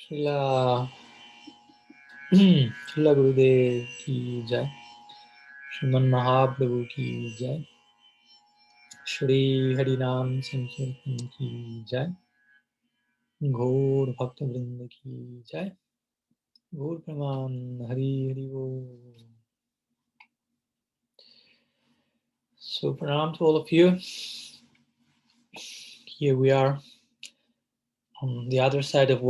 शिला शिला गुरुदेव की जय। श्रीमन महाप्रभु की जय। श्री हरिनाम संकीर्तन की जय। घोर भक्त वृंद की जय। घोर प्रमाण। हरि हरि बोल। So pranam to all of you. Here we are on the other side of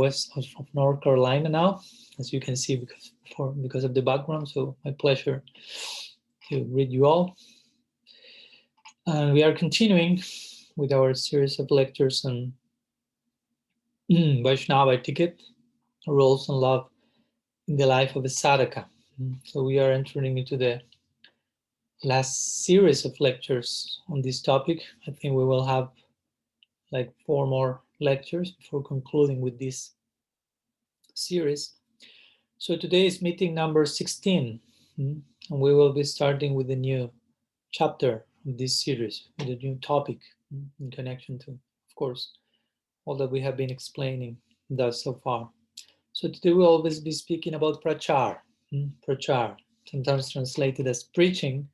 North Carolina now, as you can see because of the background. So my pleasure to greet you all. And we are continuing with our series of lectures on Vaisnava etiquette, roles and love in the life of a sadhaka. So we are entering into the last series of lectures on this topic. I think we will have like 4 more lectures before concluding with this series. So today is meeting number 16, and we will be starting with a new chapter of this series, with a new topic in connection to, of course, all that we have been explaining thus so far. So today we'll always be speaking about prachar, sometimes translated as preaching,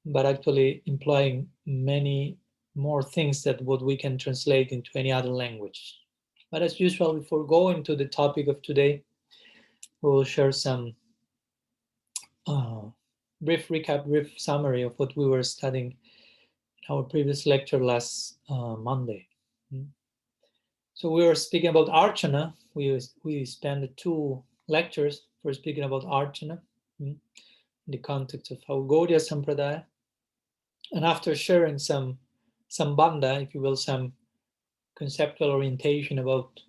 but actually implying many more things than what we can translate into any other language. But as usual, before going to the topic of today, we will share some brief recap, brief summary of what we were studying in our previous lecture last Monday. So we were speaking about Archana. We spent 2 lectures for speaking about Archana in the context of our Gaudiya Sampradaya. And after sharing some banda, if you will, some conceptual orientation about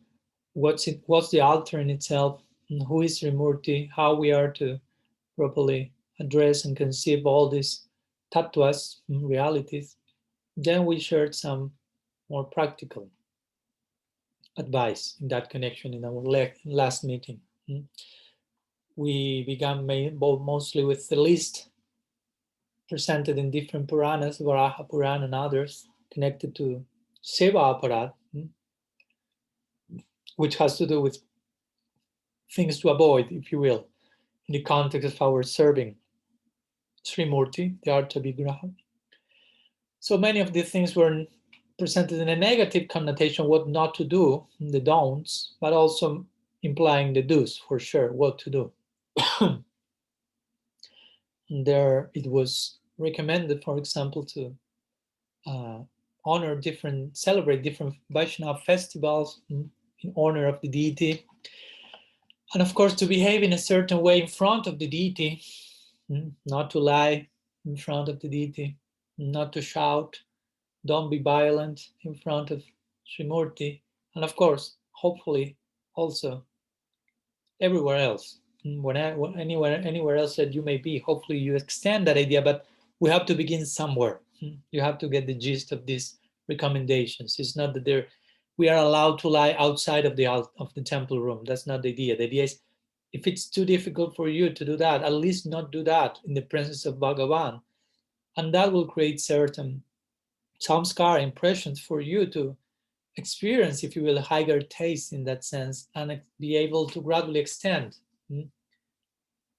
what's the altar in itself, and who is Trimurti, how we are to properly address and conceive all these tattvas, realities, then we shared some more practical advice in that connection in our last meeting. We began mostly with the list presented in different Puranas, Varaha Purana and others, connected to Seva Aparat, which has to do with things to avoid, if you will, in the context of our serving Srimurti, the Artha Vigraha. So many of these things were presented in a negative connotation, what not to do, the don'ts, but also implying the do's for sure, what to do. There it was recommended, for example, to celebrate different Vaishnava festivals in honor of the deity. And of course, to behave in a certain way in front of the deity, not to lie in front of the deity, not to shout, don't be violent in front of Srimurti, and of course, hopefully, also everywhere else. Anywhere else that you may be, hopefully you extend that idea, but we have to begin somewhere. You have to get the gist of these recommendations. It's not that we are allowed to lie outside of the temple room. That's not the idea. The idea is, if it's too difficult for you to do that, at least not do that in the presence of Bhagavan, and that will create certain samskara impressions for you to experience, if you will, a higher taste in that sense, and be able to gradually extend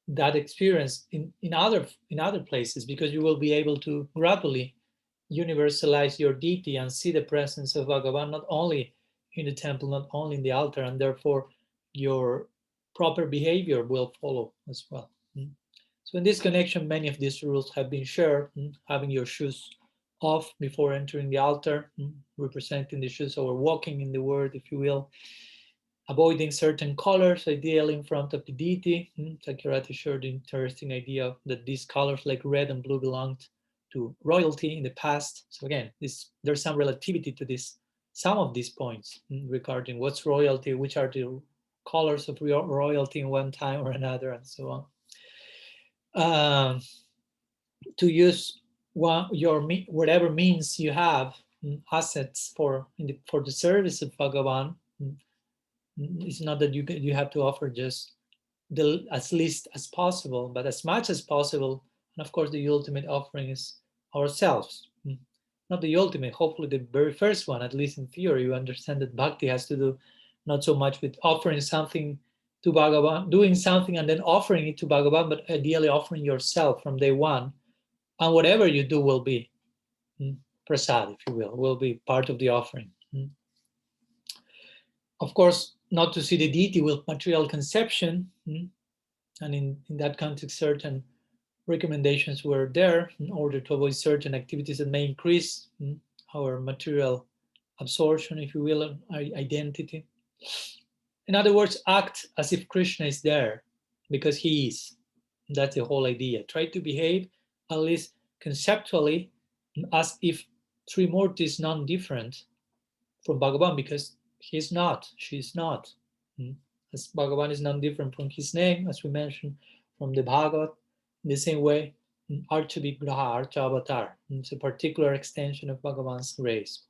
that experience in other places, because you will be able to gradually universalize your deity and see the presence of Bhagavan not only in the temple, not only in the altar, and therefore your proper behavior will follow as well. So in this connection, many of these rules have been shared. Having your shoes off before entering the altar, representing the shoes, or walking in the word, if you will. Avoiding certain colors, ideally in front of the deity. Sakirati shared the interesting idea that these colors like red and blue belonged to royalty in the past. So again, there's some relativity to some of these points regarding what's royalty, which are the colors of royalty in one time or another, and so on. To use whatever means you have, assets for the service of Bhagavan. It's not that you have to offer just as least as possible, but as much as possible. And of course, the ultimate offering is ourselves. Not the ultimate, hopefully the very first one, at least in theory. You understand that bhakti has to do not so much with offering something to Bhagavan, doing something and then offering it to Bhagavan, but ideally offering yourself from day one. And whatever you do will be prasad, if you will be part of the offering. Of course, not to see the deity with material conception, and in that context, certain recommendations were there in order to avoid certain activities that may increase our material absorption, if you will, our identity. In other words, act as if Krishna is there, because he is. That's the whole idea. Try to behave, at least conceptually, as if Trimurti is non-different from Bhagavan, because he's not, she's not. As Bhagavan is non-different from his name, as we mentioned, from the Bhagavad, in the same way, Archa Vigraha, Archa Avatar. It's a particular extension of Bhagavan's grace.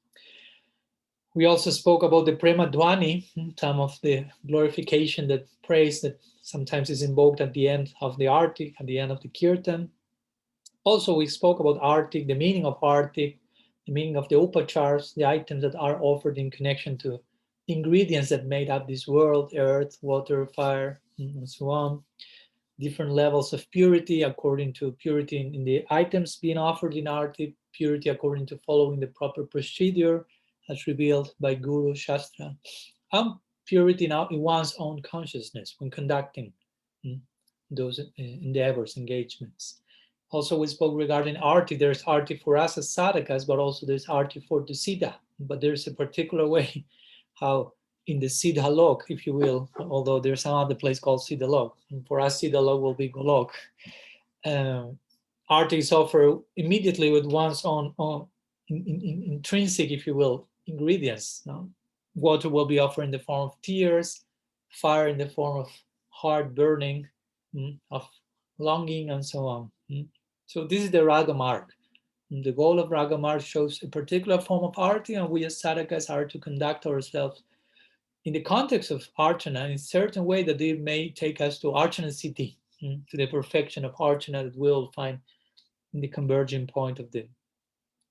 We also spoke about the Prema Dwani, some of the glorification, that praise that sometimes is invoked at the end of the Arti, at the end of the Kirtan. Also, we spoke about Arti, the meaning of Arti, the meaning of the Opa Charts, the items that are offered in connection to the ingredients that made up this world, earth, water, fire, and so on. Different levels of purity according to purity in the items being offered in Arti, purity according to following the proper procedure as revealed by Guru Shastra, and purity now in one's own consciousness when conducting those endeavors, engagements. Also, we spoke regarding Arti. There's Arti for us as sadhakas, but also there's Arti for the Siddha. But there's a particular way how in the Siddha Lok, if you will, although there's some other place called Siddha Lok. And for us, Siddha Lok will be Golok. Arti is offered immediately with one's own intrinsic, if you will, ingredients. No? Water will be offered in the form of tears, fire in the form of heart burning, of longing, and so on. So this is the Raga Marg. The goal of Raga Marg shows a particular form of arti, and we as sadhakas are to conduct ourselves in the context of archana in a certain way that they may take us to archana siddhi, to the perfection of archana that we'll find in the converging point of the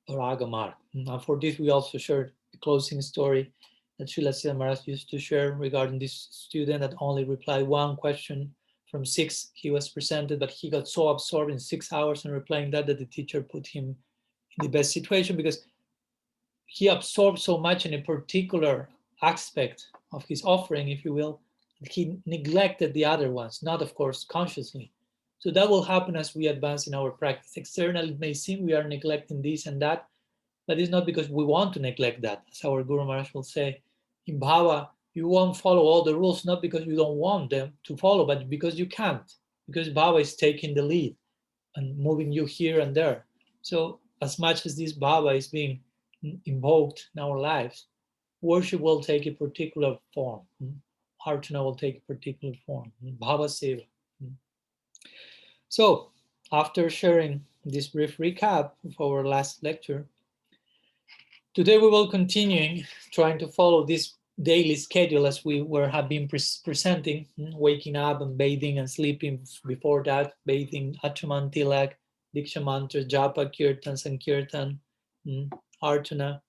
Raga Marg. And for this, we also shared the closing story that Srila Sridhar Maharaj used to share regarding this student that only replied one question from 6 he was presented, but he got so absorbed in 6 hours in replying that the teacher put him in the best situation, because he absorbed so much in a particular aspect of his offering, if you will, that he neglected the other ones, not of course consciously. So that will happen as we advance in our practice. Externally, it may seem we are neglecting this and that, but it's not because we want to neglect that. As our Guru Maharaj will say, in Bhava, you won't follow all the rules, not because you don't want them to follow, but because you can't, because Bhava is taking the lead and moving you here and there. So as much as this Bhava is being invoked in our lives, worship will take a particular form. Archana will take a particular form. Bhava Seva. So after sharing this brief recap of our last lecture, today we will continue trying to follow this daily schedule as we have been presenting, waking up and bathing and sleeping before that, bathing, Achaman Tilak, Diksha Mantra, Japa, Kirtan, Sankirtan, Archana.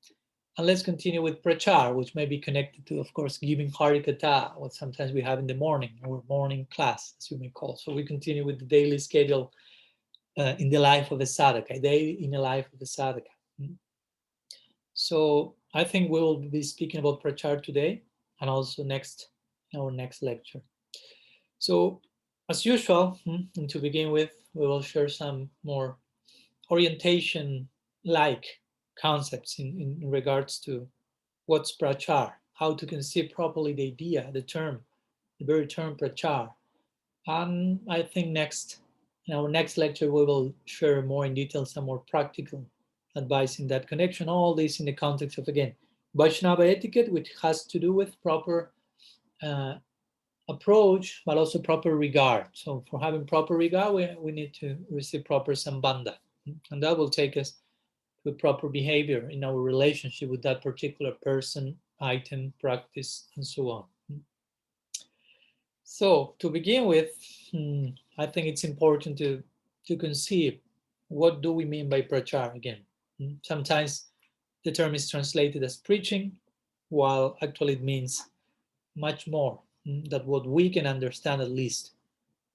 And let's continue with Prachar, which may be connected to, of course, giving Harikatha, what sometimes we have in the morning, or morning class, as you may call. So we continue with the daily schedule in the life of a sadhaka, a day in the life of a sadhaka. So I think we will be speaking about Prachar today, and also our next lecture. So as usual, and to begin with, we will share some more orientation-like concepts in regards to what's Prachar, how to conceive properly the idea, the term, the very term Prachar. And I think in our next lecture, we will share more in detail some more practical advice in that connection. All this in the context of, again, Vaisnava etiquette, which has to do with proper approach, but also proper regard. So for having proper regard, we need to receive proper sambandha. And that will take us to proper behavior in our relationship with that particular person, item, practice, and so on. So to begin with, I think it's important to conceive, what do we mean by prachar again? Sometimes the term is translated as preaching, while actually it means much more than what we can understand, at least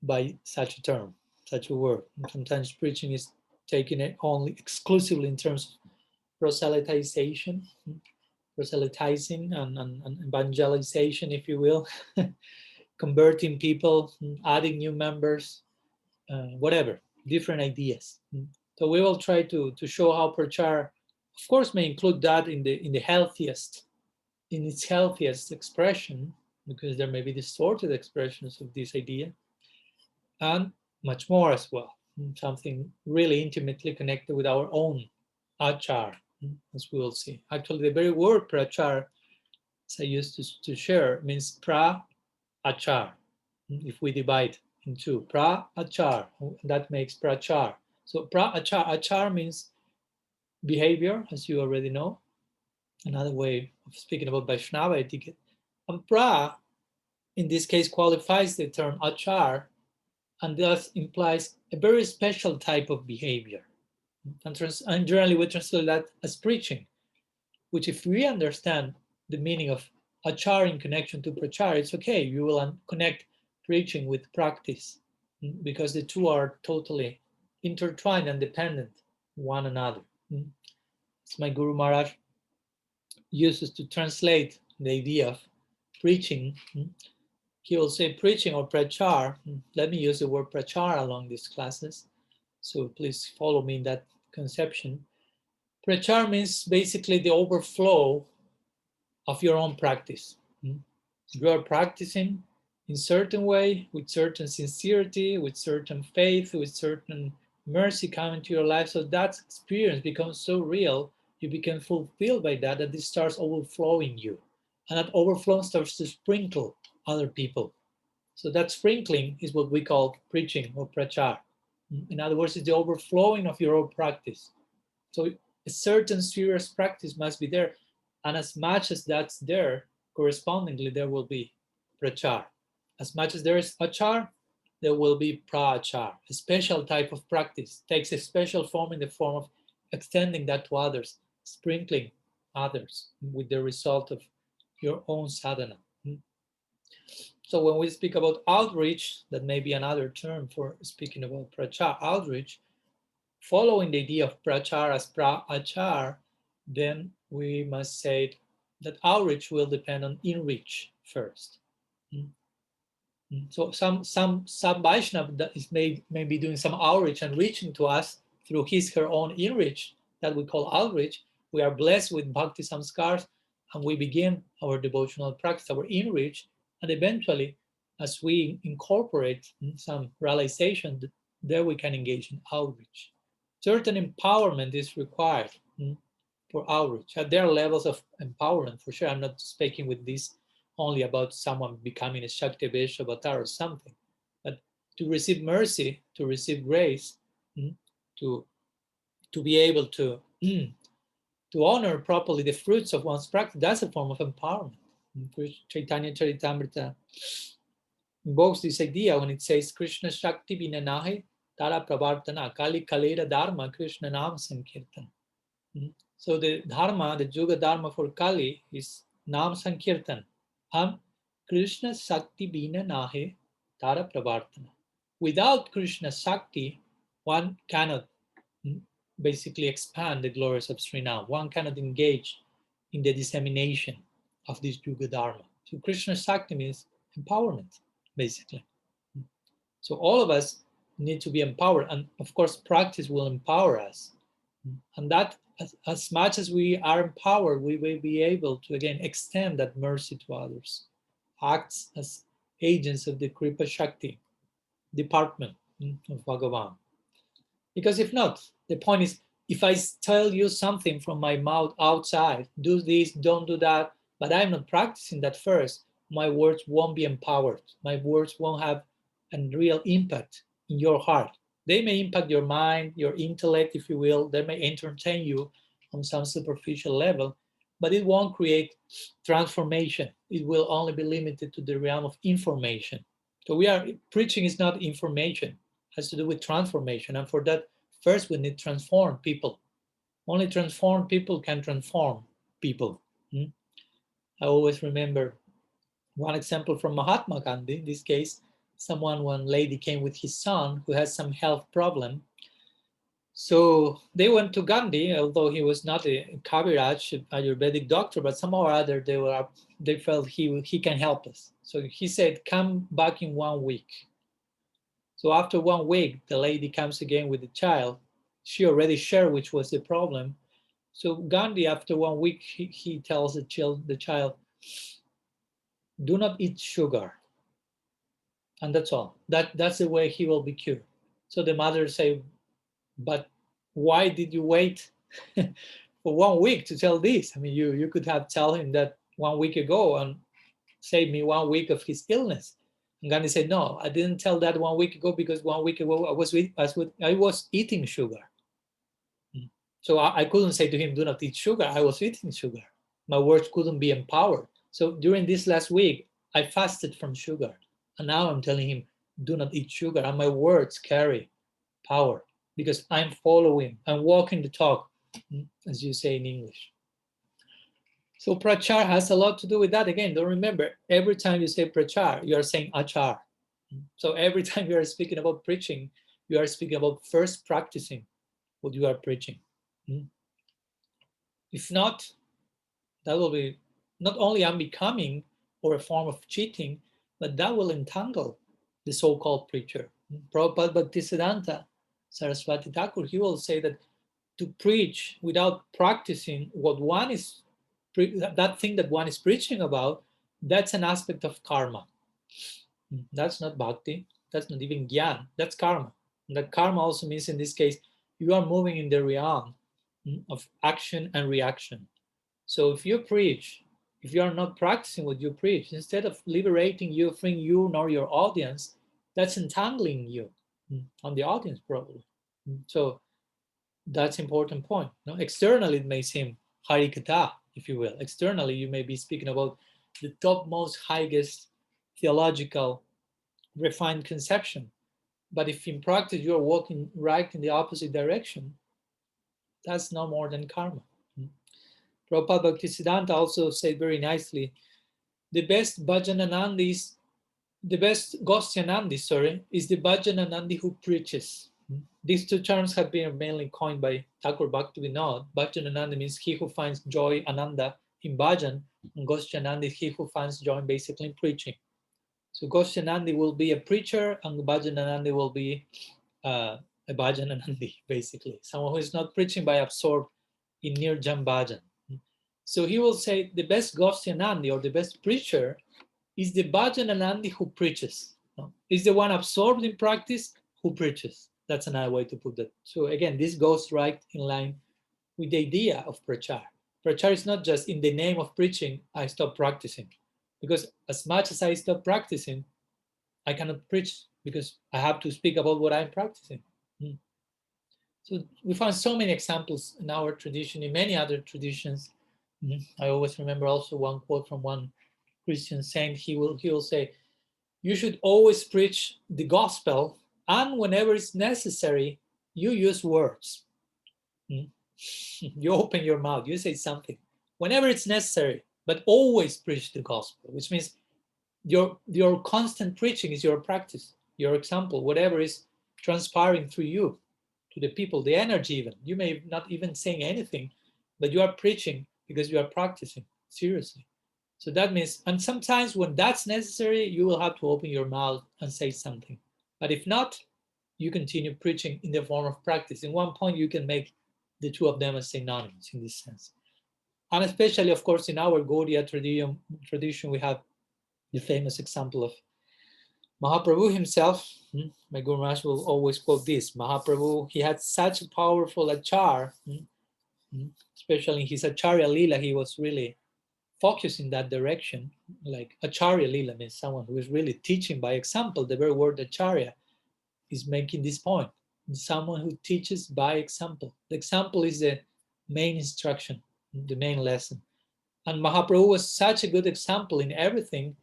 by such a term, such a word. And sometimes preaching is taken it only exclusively in terms of proselytization, proselytizing and evangelization, if you will, converting people, adding new members, whatever, different ideas. So we will try to show how Pracara, of course, may include that in the healthiest, in its healthiest expression, because there may be distorted expressions of this idea, and much more as well. Something really intimately connected with our own achar, as we will see. Actually, the very word prachar, as I used to share, means pra achar. If we divide in two, pra achar, that makes prachar. So pra achar, achar means behavior, as you already know. Another way of speaking about Vaisnava etiquette. And pra, in this case, qualifies the term achar and thus implies a very special type of behavior. And generally we translate that as preaching, which if we understand the meaning of achar in connection to prachar, it's okay. You will connect preaching with practice because the two are totally intertwined and dependent one another. As my Guru Maharaj uses to translate the idea of preaching, he will say preaching or prachar. Let me use the word prachar along these classes. So please follow me in that conception. Prachar means basically the overflow of your own practice. You are practicing in certain way, with certain sincerity, with certain faith, with certain mercy coming to your life. So that experience becomes so real, you become fulfilled by that, that it starts overflowing you. And that overflow starts to sprinkle other people. So that sprinkling is what we call preaching or prachar. In other words, it's the overflowing of your own practice. So a certain serious practice must be there. And as much as that's there, correspondingly, there will be prachar. As much as there is achar, there will be prachar. A special type of practice takes a special form in the form of extending that to others, sprinkling others with the result of your own sadhana. So when we speak about outreach, that may be another term for speaking about prachar, outreach, following the idea of prachar as pra-achar, then we must say that outreach will depend on in-reach first. So some Vaishnava that is may be doing some outreach and reaching to us through his her own in-reach that we call outreach. We are blessed with bhakti samskars and we begin our devotional practice, our in-reach, and eventually, as we incorporate some realization, there we can engage in outreach. Certain empowerment is required for outreach. There are levels of empowerment for sure. I'm not speaking with this only about someone becoming a Shakti Vesh avatar or something, but to receive mercy, to receive grace, to be able to to honor properly the fruits of one's practice, that's a form of empowerment. Chaitanya Charitamrita invokes this idea when it says Krishna Shakti Vinanahe Tara Pravartana Kali Kalera Dharma Krishna Nam Sankirtan. So the dharma, the Juga Dharma for Kali is Nam Sankirtan. Ham Krishna Sakti Bina Nahe Tara Pravartana. Without Krishna Sakti, one cannot basically expand the glories of Srinam. One cannot engage in the dissemination of this Yuga Dharma. So Krishna Sakti means empowerment, basically. So all of us need to be empowered. And of course, practice will empower us. And that, as much as we are empowered, we will be able to, again, extend that mercy to others. Acts as agents of the Kripa Shakti department of Bhagavan. Because if not, the point is, if I tell you something from my mouth outside, do this, don't do that, but I'm not practicing that first, my words won't be empowered. My words won't have a real impact in your heart. They may impact your mind, your intellect, if you will. They may entertain you on some superficial level, but it won't create transformation. It will only be limited to the realm of information. So preaching is not information, it has to do with transformation. And for that, first we need to transform people. Only transformed people can transform people. I always remember One example from Mahatma Gandhi, in this case, one lady came with his son who has some health problem. So they went to Gandhi, although he was not a Kaviraj, Ayurvedic doctor, but somehow or other they felt he can help us. So he said, come back in 1 week. So after 1 week, the lady comes again with the child. She already shared which was the problem. So Gandhi, after 1 week, he tells the child, do not eat sugar. And that's all. That's the way he will be cured. So the mother say, but why did you wait for 1 week to tell this? I mean, you could have told him that 1 week ago and saved me 1 week of his illness. And Gandhi said, no, I didn't tell that 1 week ago because 1 week ago I was eating sugar. So I couldn't say to him, do not eat sugar. I was eating sugar. My words couldn't be empowered. So during this last week, I fasted from sugar. And now I'm telling him, do not eat sugar. And my words carry power because I'm following, I'm walking the talk, as you say in English. So prachar has a lot to do with that. Again, don't remember, every time you say prachar, you are saying achar. So every time you are speaking about preaching, you are speaking about first practicing what you are preaching. If not, that will be not only unbecoming or a form of cheating, but that will entangle the so-called preacher. Prabhupada Bhaktisiddhanta Saraswati Thakur, he will say that to preach without practicing what one is, that thing that one is preaching about, that's an aspect of karma. That's not bhakti, that's not even gyan, that's karma. And that karma also means in this case, you are moving in the realm of action and reaction. So if you preach, if you are not practicing what you preach, instead of liberating you, freeing you nor your audience, that's entangling you on the audience probably. So that's an important point. No? Externally, it may seem harikata, if you will. Externally, you may be speaking about the topmost, highest theological, refined conception. But if in practice you are walking right in the opposite direction, that's no more than karma. Prabhupada Bhaktisiddhanta also said very nicely, the best Bhajananandi is the best Gosyanandi, is the Bhajananandi who preaches. These two terms have been mainly coined by Thakur Bhaktivinoda. Bhajanananda means he who finds joy, ananda, in bhajan, and Gosyanandi is he who finds joy basically in preaching. So Gosyanandi will be a preacher, and Bhajananandi will be a Bhajananandi, basically. Someone who is not preaching by absorbed in Nirjan Bhajan. So he will say the best Gosyanandi or the best preacher is the Bhajananandi who preaches. No? Is the one absorbed in practice who preaches. That's another way to put that. So again, this goes right in line with the idea of prachar. Prachar is not just in the name of preaching, I stop practicing. Because as much as I stop practicing, I cannot preach because I have to speak about what I'm practicing. So we find so many examples in our tradition, in many other traditions. I always remember also one quote from one Christian saint. He will say, you should always preach the gospel, and whenever it's necessary, you use words. You open your mouth, you say something. Whenever it's necessary, but always preach the gospel, which means your constant preaching is your practice, your example, whatever is transpiring through you to the people, the energy even. You may not even saying anything, but you are preaching because you are practicing seriously. So that means, and sometimes when that's necessary, you will have to open your mouth and say something. But if not, you continue preaching in the form of practice. In one point, you can make the two of them as synonymous in this sense. And especially, of course, in our Gaudiya tradition, we have the famous example of Mahaprabhu himself. My Guru Maharaj will always quote this. Mahaprabhu, he had such a powerful achar, especially in his Acharya Lila, he was really focused in that direction. Like Acharya Lila means someone who is really teaching by example. The very word Acharya is making this point. Someone who teaches by example. The example is the main instruction, the main lesson. And Mahaprabhu was such a good example in everything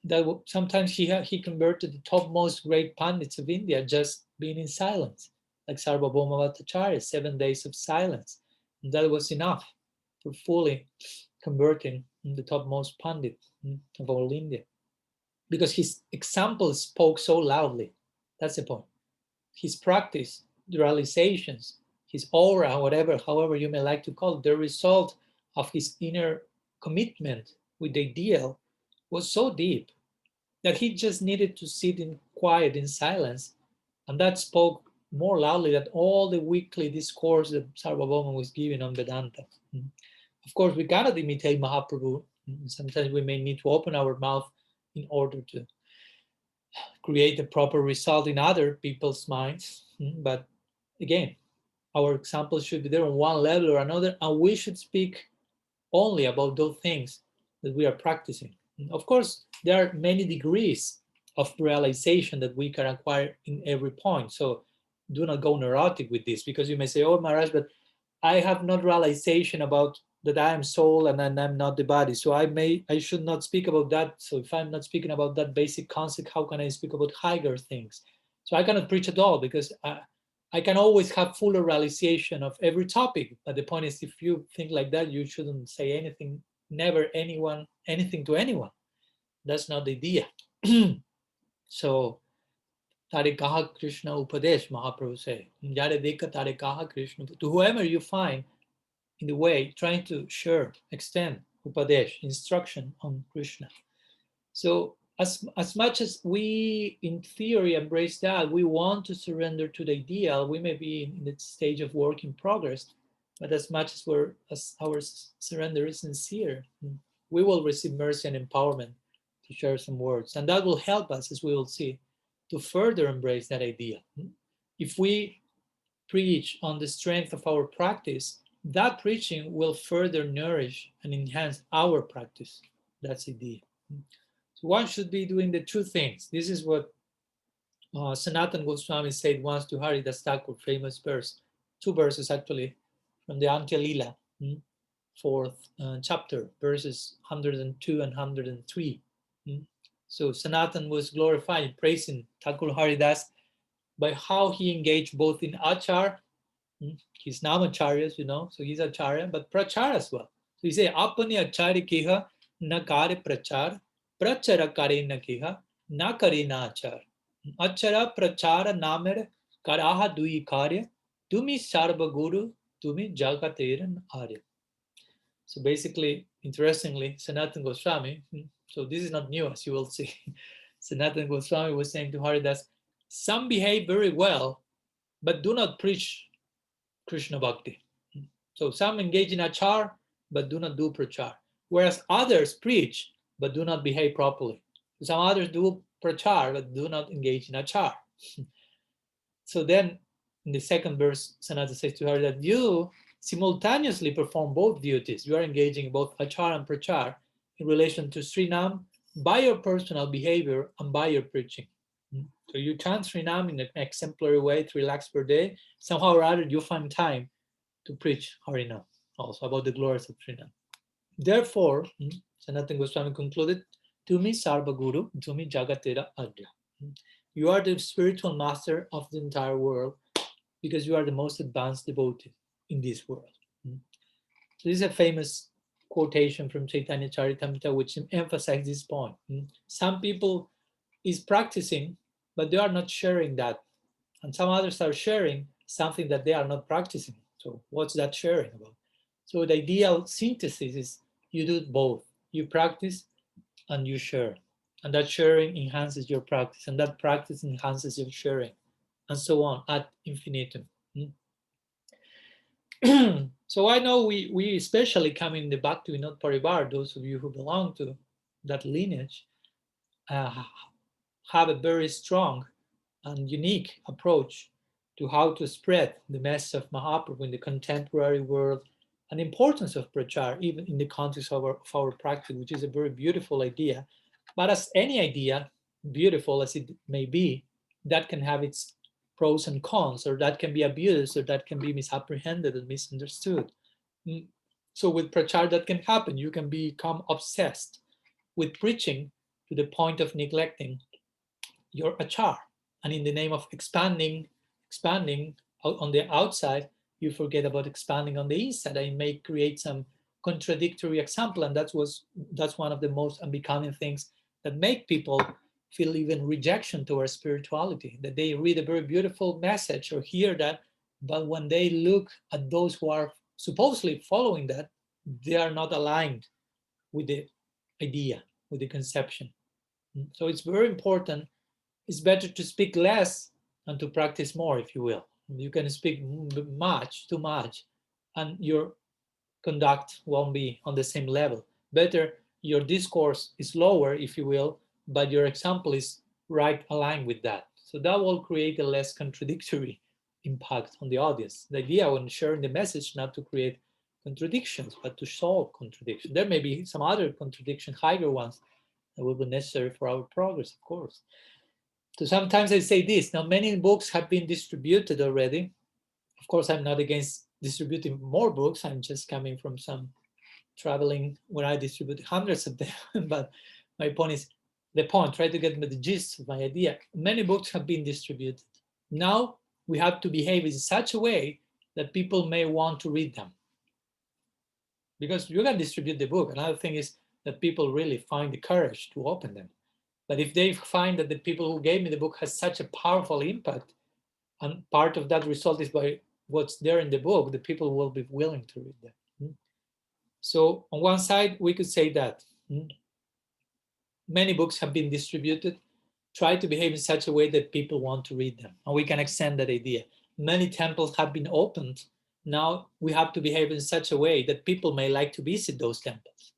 that sometimes he converted the topmost great pandits of India just being in silence, like Sarvabhauma Bhattacharya, 7 days of silence. And that was enough for fully converting the topmost Pandit of all India, because his example spoke so loudly. That's the point. His practice, the realizations, his aura, whatever, however you may like to call it, the result of his inner commitment with the ideal was so deep that he just needed to sit in quiet, in silence, and that spoke more loudly than all the weekly discourse that Sarvabhauma was giving on Vedanta. Of course, we cannot imitate Mahaprabhu. Sometimes we may need to open our mouth in order to create the proper result in other people's minds. But again, our examples should be there on one level or another, and we should speak only about those things that we are practicing. Of course, there are many degrees of realization that we can acquire in every point. So do not go neurotic with this, because you may say, oh, Maharaj, but I have not realization about that I am soul and I'm not the body. So I should not speak about that. So if I'm not speaking about that basic concept, how can I speak about higher things? So I cannot preach at all, because I can always have fuller realization of every topic. But the point is, if you think like that, you shouldn't say anything, never anything to anyone. That's not the idea. So, Tare kaha Krishna Upadesh, Mahaprabhu say. Jare dekha tare kaha Krishna. To whoever you find in the way, trying to share, extend Upadesh, instruction on Krishna. So as much as we in theory embrace that, we want to surrender to the ideal, we may be in the stage of work in progress, but as much as our surrender is sincere, we will receive mercy and empowerment to share some words. And that will help us, as we will see, to further embrace that ideal. If we preach on the strength of our practice, that preaching will further nourish and enhance our practice. That's the idea. So one should be doing the two things. This is what Sanatan Goswami said once to Haridas Thakur, famous verse, two verses actually, from the Antya-lila, fourth chapter, verses 102 and 103. So Sanatan was glorifying, praising Thakur Haridas by how he engaged both in achar, his namacharyas, so he's acharya, but prachar as well. So he said, apani acharya kiha na kare prachar, prachara kare na kiha na kare na achar. Achara prachara namer karaha dui karya, tumi sarva guru, tumi jagateran arya. So basically, interestingly, Sanatan Goswami, so this is not new, as you will see. Sanatan Goswami was saying to Haridas, some behave very well, but do not preach Krishna Bhakti. So some engage in achar, but do not do prachar. Whereas others preach, but do not behave properly. Some others do prachar, but do not engage in achar. So then, in the second verse, Sanatana says to her that you simultaneously perform both duties. You are engaging both achar and prachar in relation to Srinam by your personal behavior and by your preaching. So you chant Srinam in an exemplary way, 3 lakhs per day. Somehow or other, you find time to preach Harinam, also about the glories of Srinam. Therefore, Sanatana Goswami concluded, Tumi Sarva Guru, Tumi Jagatera Adya. You are the spiritual master of the entire world because you are the most advanced devotee in this world. So this is a famous quotation from Chaitanya Charitamrita which emphasizes this point. Some people is practicing, but they are not sharing that. And some others are sharing something that they are not practicing. So what's that sharing about? So the ideal synthesis is you do both. You practice and you share. And that sharing enhances your practice, and that practice enhances your sharing, and so on ad infinitum. So I know we especially come in the Bhakti Vinod Parivar, those of you who belong to that lineage, have a very strong and unique approach to how to spread the message of Mahaprabhu in the contemporary world, and the importance of prachar, even in the context of our practice, which is a very beautiful idea. But as any idea, beautiful as it may be, that can have its pros and cons, or that can be abused, or that can be misapprehended and misunderstood. So with prachar, that can happen. You can become obsessed with preaching to the point of neglecting your achar. And in the name of expanding on the outside, you forget about expanding on the inside, and it may create some contradictory example, and that's one of the most unbecoming things that make people feel even rejection towards spirituality, that they read a very beautiful message or hear that, but when they look at those who are supposedly following that, they are not aligned with the idea, with the conception. So it's very important. It's better to speak less and to practice more, if you will. You can speak too much, and your conduct won't be on the same level. Better your discourse is lower, if you will, but your example is right aligned with that. So that will create a less contradictory impact on the audience. The idea when sharing the message not to create contradictions, but to solve contradictions. There may be some other contradictions, higher ones, that will be necessary for our progress, of course. So sometimes I say this, now many books have been distributed already. Of course, I'm not against distributing more books. I'm just coming from some traveling where I distribute hundreds of them. But my point is, try to get the gist of my idea. Many books have been distributed. Now we have to behave in such a way that people may want to read them. Because you can distribute the book. Another thing is that people really find the courage to open them. But if they find that the people who gave me the book has such a powerful impact, and part of that result is by what's there in the book, the people will be willing to read them. So on one side, we could say that many books have been distributed. Try to behave in such a way that people want to read them. And we can extend that idea. Many temples have been opened. Now we have to behave in such a way that people may like to visit those temples.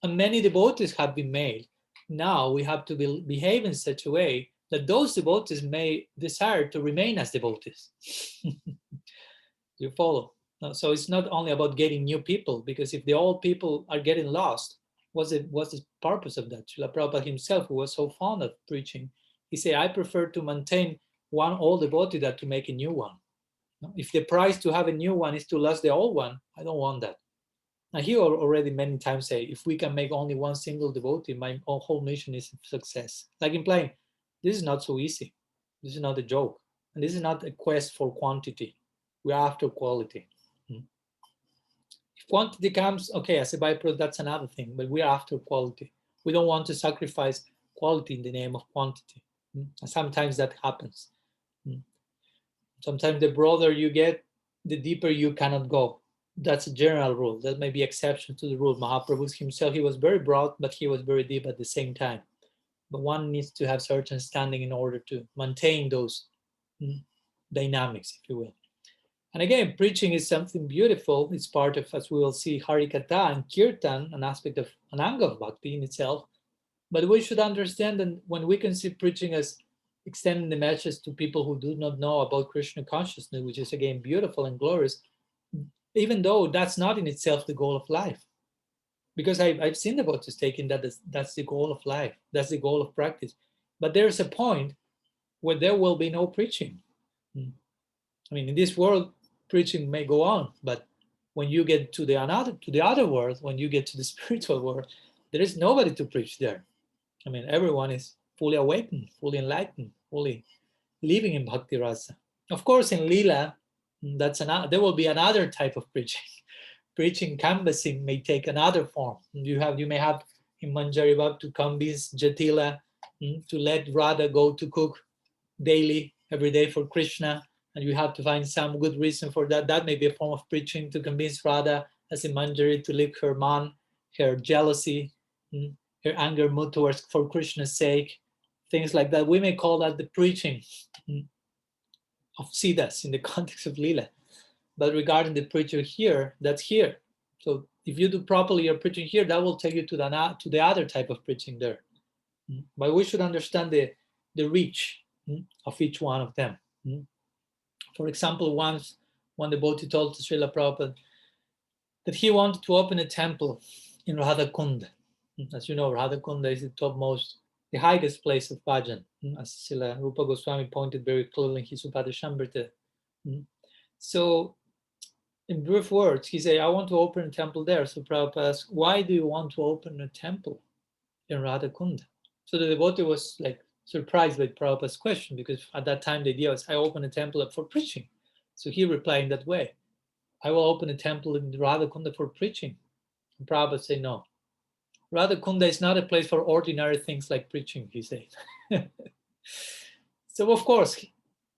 And many devotees have been made. Now we have to behave in such a way that those devotees may desire to remain as devotees. You follow? So it's not only about getting new people, because if the old people are getting lost, what's the purpose of that? Srila Prabhupada himself, who was so fond of preaching, he said, I prefer to maintain one old devotee than to make a new one. If the price to have a new one is to lose the old one, I don't want that. Now, he already many times say, if we can make only one single devotee, my whole mission is a success. Like implying, this is not so easy. This is not a joke. And this is not a quest for quantity. We're after quality. If quantity comes, okay, as a byproduct, that's another thing, but we're after quality. We don't want to sacrifice quality in the name of quantity. Sometimes that happens. Sometimes the broader you get, the deeper you cannot go. That's a general rule. That may be exception to the rule. Mahaprabhu himself, he was very broad, but he was very deep at the same time. But one needs to have certain standing in order to maintain those dynamics, if you will. And again, preaching is something beautiful. It's part of, as we will see, Harikatha and Kirtan, an aspect of an angle of bhakti in itself. But we should understand that when we can see preaching as extending the message to people who do not know about Krishna consciousness, which is again beautiful and glorious, even though that's not in itself the goal of life. Because I've seen devotees taking that that's the goal of life, that's the goal of practice. But there's a point where there will be no preaching. I mean, in this world, preaching may go on, but when you get to the other world, when you get to the spiritual world, there is nobody to preach there. I mean, everyone is fully awakened, fully enlightened, fully living in bhakti rasa. Of course, in lila, there will be another type of preaching. Preaching canvassing may take another form. You may have in Manjari Bhav to convince Jatila to let Radha go to cook daily, every day for Krishna, and you have to find some good reason for that. That may be a form of preaching to convince Radha, as in Manjari, to leave her man, her jealousy, her anger mood towards for Krishna's sake, things like that. We may call that the preaching of Siddhas in the context of Lila. But regarding the preacher here, that's here. So if you do properly your preaching here, that will take you to the other type of preaching there. But we should understand the reach of each one of them. For example, once one devotee told to Srila Prabhupada that he wanted to open a temple in Radhakunda. As you know, Radhakunda is the highest place of bhajan, as Srila Rupa Goswami pointed very clearly in his Upadeshamrita. So, in brief words, he said, I want to open a temple there. So Prabhupada asked, why do you want to open a temple in Radhakunda? So the devotee was like surprised by Prabhupada's question, because at that time the idea was, I open a temple for preaching. So he replied in that way, I will open a temple in Radhakunda for preaching. And Prabhupada said, no, Radha Kunda is not a place for ordinary things like preaching, he said. So of course,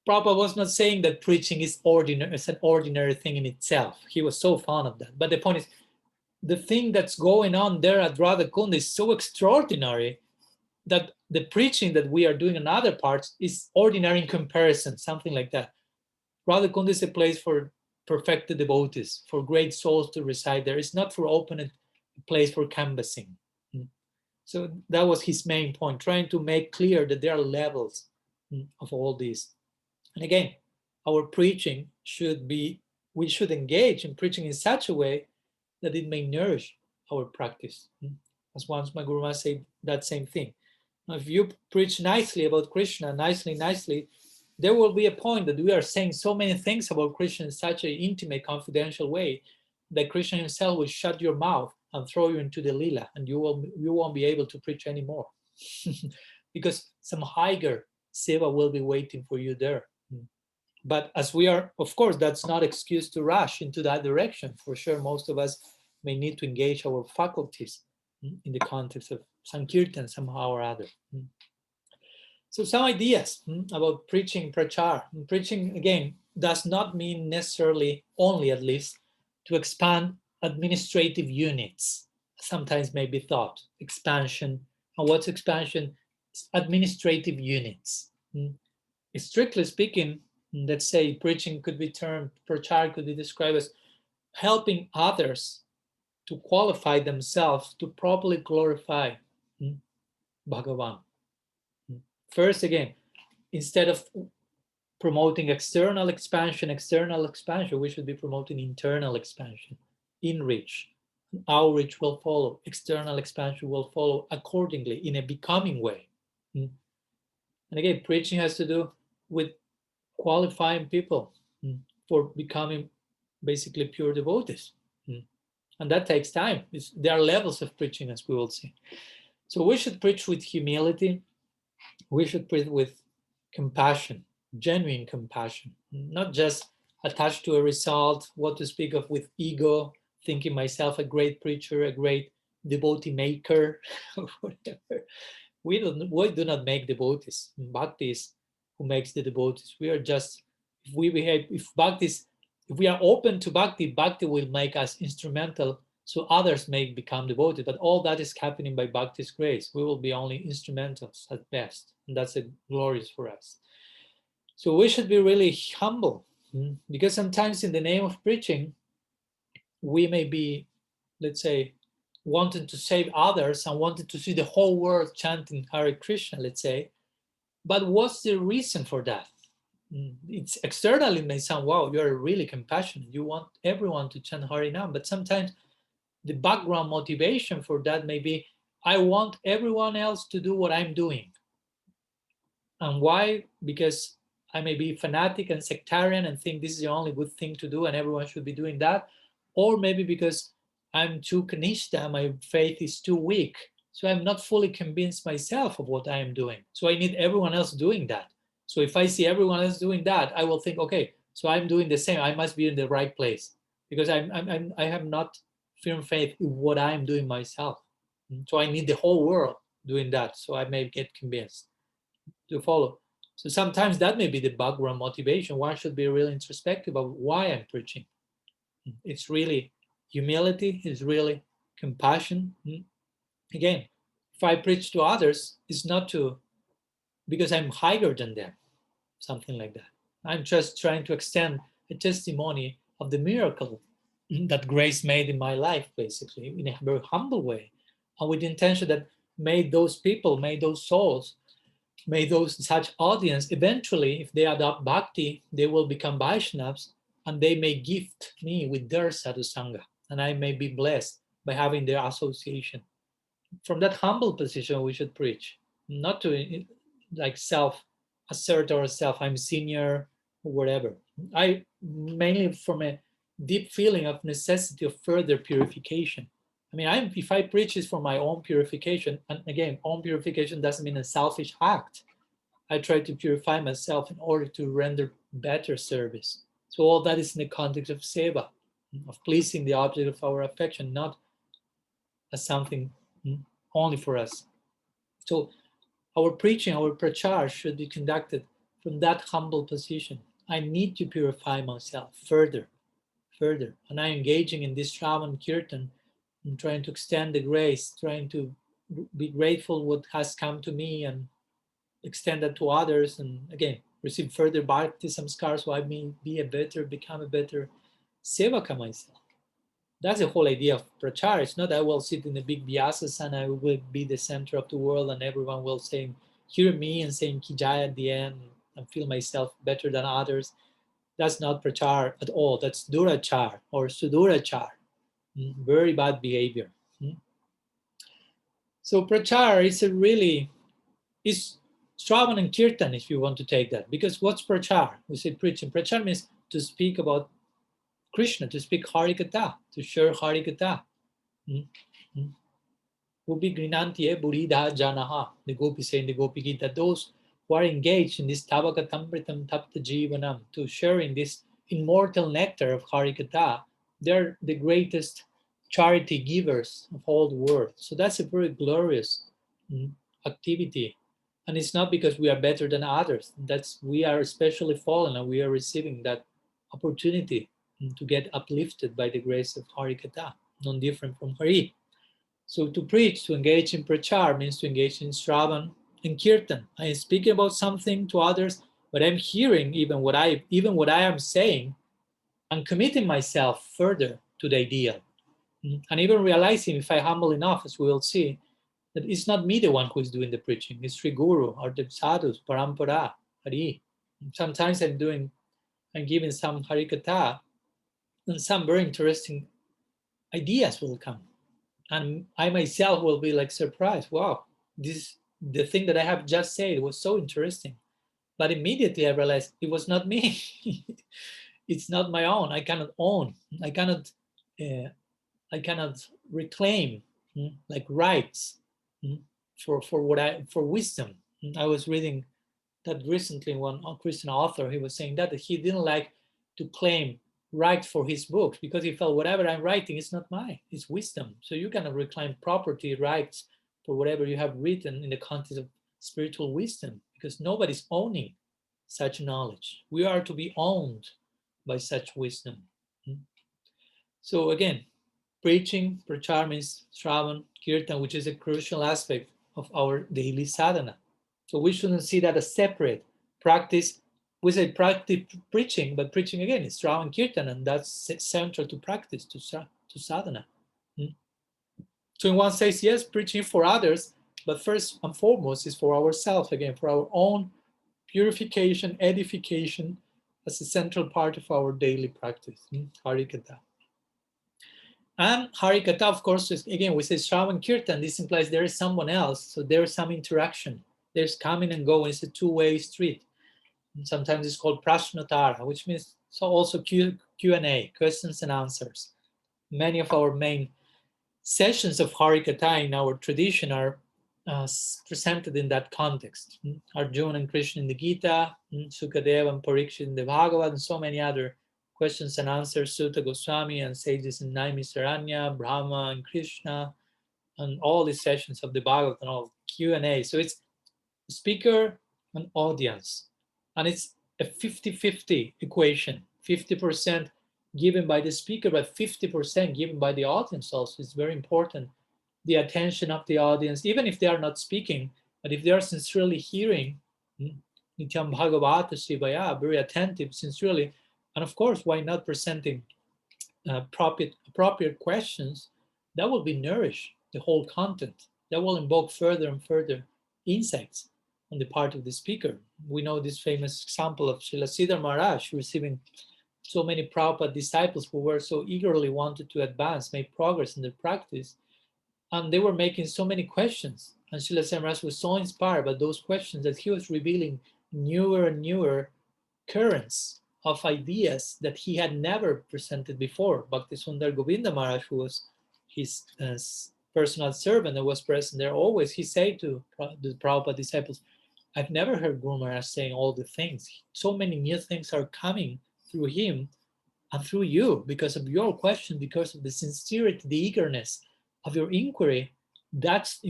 Prabhupada was not saying that preaching is ordinary, it's an ordinary thing in itself. He was so fond of that. But the point is, the thing that's going on there at Radha Kunda is so extraordinary that the preaching that we are doing in other parts is ordinary in comparison, something like that. Radha Kunda is a place for perfected devotees, for great souls to reside there. It's not for open a place for canvassing. So that was his main point, trying to make clear that there are levels of all this. And again, our preaching should be, we should engage in preaching in such a way that it may nourish our practice. As once my Guru Maharaj said that same thing. Now, if you preach nicely about Krishna, nicely, there will be a point that we are saying so many things about Krishna in such an intimate, confidential way that Krishna himself will shut your mouth and throw you into the lila, and you won't be able to preach anymore. Because some higher seva will be waiting for you there. But as we are, of course, that's not excuse to rush into that direction. For sure, most of us may need to engage our faculties in the context of Sankirtan somehow or other. So some ideas about preaching Pracara. Preaching, again, does not mean necessarily only, at least, to expand administrative units. Sometimes may be thought, expansion. And what's expansion? It's administrative units. Strictly speaking, let's say preaching could be termed, Pracara could be described as helping others to qualify themselves to properly glorify Bhagavan. First, again, instead of promoting external expansion, we should be promoting internal expansion. Inreach, outreach will follow, external expansion will follow accordingly in a becoming way. And again, preaching has to do with qualifying people for becoming basically pure devotees. And that takes time. There are levels of preaching, as we will see. So we should preach with humility. We should preach with compassion, genuine compassion, not just attached to a result, what to speak of with ego, thinking myself a great preacher, a great devotee maker, whatever. We do not make devotees. Bhakti is who makes the devotees. We are just, if we behave, if we are open to bhakti, bhakti will make us instrumental so others may become devoted. But all that is happening by bhakti's grace. We will be only instrumentals at best. And that's glorious for us. So we should be really humble, because sometimes in the name of preaching, we may be, let's say, wanting to save others and wanted to see the whole world chanting Hare Krishna, let's say. But what's the reason for that? It's externally may sound, wow, you're really compassionate. You want everyone to chant Harinam. But sometimes the background motivation for that may be, I want everyone else to do what I'm doing. And why? Because I may be fanatic and sectarian and think this is the only good thing to do and everyone should be doing that. Or maybe because I'm too kanishta, my faith is too weak. So I'm not fully convinced myself of what I am doing. So I need everyone else doing that. So if I see everyone else doing that, I will think, okay, so I'm doing the same. I must be in the right place because I have not firm faith in what I'm doing myself. So I need the whole world doing that. So I may get convinced to follow. So sometimes that may be the background motivation. One should be really introspective about why I'm preaching. It's really humility, it's really compassion. Again, if I preach to others, it's not to because I'm higher than them, something like that. I'm just trying to extend a testimony of the miracle that grace made in my life, basically, in a very humble way, and with the intention that may those people, may those souls, may those such audience, eventually, if they adopt bhakti, they will become Vaishnavas, and they may gift me with their sadhusanga, and I may be blessed by having their association. From that humble position, we should preach, not to like self-assert ourselves, I'm senior, or whatever. I mainly from a deep feeling of necessity of further purification. I mean, if I preach is for my own purification, and again, own purification doesn't mean a selfish act. I try to purify myself in order to render better service. So all that is in the context of seva, of pleasing the object of our affection, not as something only for us. So our preaching, our prachar should be conducted from that humble position. I need to purify myself further, further. And I'm engaging in this Shravan Kirtan and trying to extend the grace, trying to be grateful what has come to me and extend that to others. And again, receive further bhakti samskar so I may become a better sevaka myself. That's the whole idea of prachar. It's not I will sit in a big vyasas and I will be the center of the world and everyone will say, hear me and saying kijaya at the end and feel myself better than others. That's not prachar at all. That's durachar or sudurachar. Very bad behavior. So prachar is is Shravan and Kirtan if you want to take that. Because what's prachar? We say preaching. Prachar means to speak about Krishna, to speak Harikatha, to share Harikatha. Gopi Grinanti Buridha Janaha, the Gopi say in the Gopi Gita, those who are engaged in this Tabaka Tamritam Tapta Jivanam, to sharing this immortal nectar of Harikatha, they're the greatest charity givers of all the world. So that's a very glorious activity. And it's not because we are better than others. That's we are especially fallen and we are receiving that opportunity to get uplifted by the grace of Harikatha, non different from Hari. So to preach, to engage in prachar means to engage in Shravan and Kirtan. I am speaking about something to others, but I'm hearing even what I am saying and committing myself further to the ideal. And even realizing, if I humble enough, as we will see, that it's not me the one who is doing the preaching, it's Sri Guru or the sadhus, parampara, Hari. Sometimes I'm giving some Harikatha and some very interesting ideas will come. And I myself will be like surprised. Wow, this the thing that I have just said was so interesting. But immediately I realized it was not me. It's not my own. I cannot own. I cannot. I cannot reclaim like rights for wisdom. I was reading that recently one Christian author, he was saying that he didn't like to claim rights for his books because he felt whatever I'm writing is not mine, it's wisdom. So you cannot reclaim property rights for whatever you have written in the context of spiritual wisdom because nobody's owning such knowledge. We are to be owned by such wisdom. So again, preaching, prachar means Shravan, Kirtan, which is a crucial aspect of our daily sadhana. So we shouldn't see that as separate practice. We say practice preaching, but preaching again is Shravan Kirtan, and that's central to practice, to sadhana. So in one sense, yes, preaching for others, but first and foremost is for ourselves, again, for our own purification, edification, as a central part of our daily practice. Harikatha. And Harikatha, of course, is, again, we say Shravan Kirtan, this implies there is someone else, so there's some interaction. There's coming and going, it's a two-way street. And sometimes it's called Prashnotara, which means so also Q&A, questions and answers. Many of our main sessions of Harikatha in our tradition are presented in that context. Arjuna and Krishna in the Gita, Sukadeva and Parikshit in the Bhagavad, and so many other questions and answers, Sutta Goswami and sages in Naimisaranya, Brahma and Krishna, and all these sessions of the Bhagavad and all Q&A. So it's speaker and audience. And it's a 50-50 equation, 50% given by the speaker, but 50% given by the audience also. It's very important. The attention of the audience, even if they are not speaking, but if they are sincerely hearing, Nityam Bhagavata Shivaya, very attentive, sincerely, and of course, why not presenting appropriate questions, that will be nourish the whole content. That will invoke further and further insights on the part of the speaker. We know this famous example of Srila Siddhar Maharaj receiving so many Prabhupada disciples who were so eagerly wanted to advance, make progress in their practice, and they were making so many questions. And Srila Siddhar Maharaj was so inspired by those questions that he was revealing newer and newer currents of ideas that he had never presented before. Bhakti Sundar Govinda Maharaj, who was his personal servant and was present there always, he said to the Prabhupada disciples, I've never heard Guru Maharaj saying all the things. So many new things are coming through him and through you because of your question, because of the sincerity, the eagerness of your inquiry, that's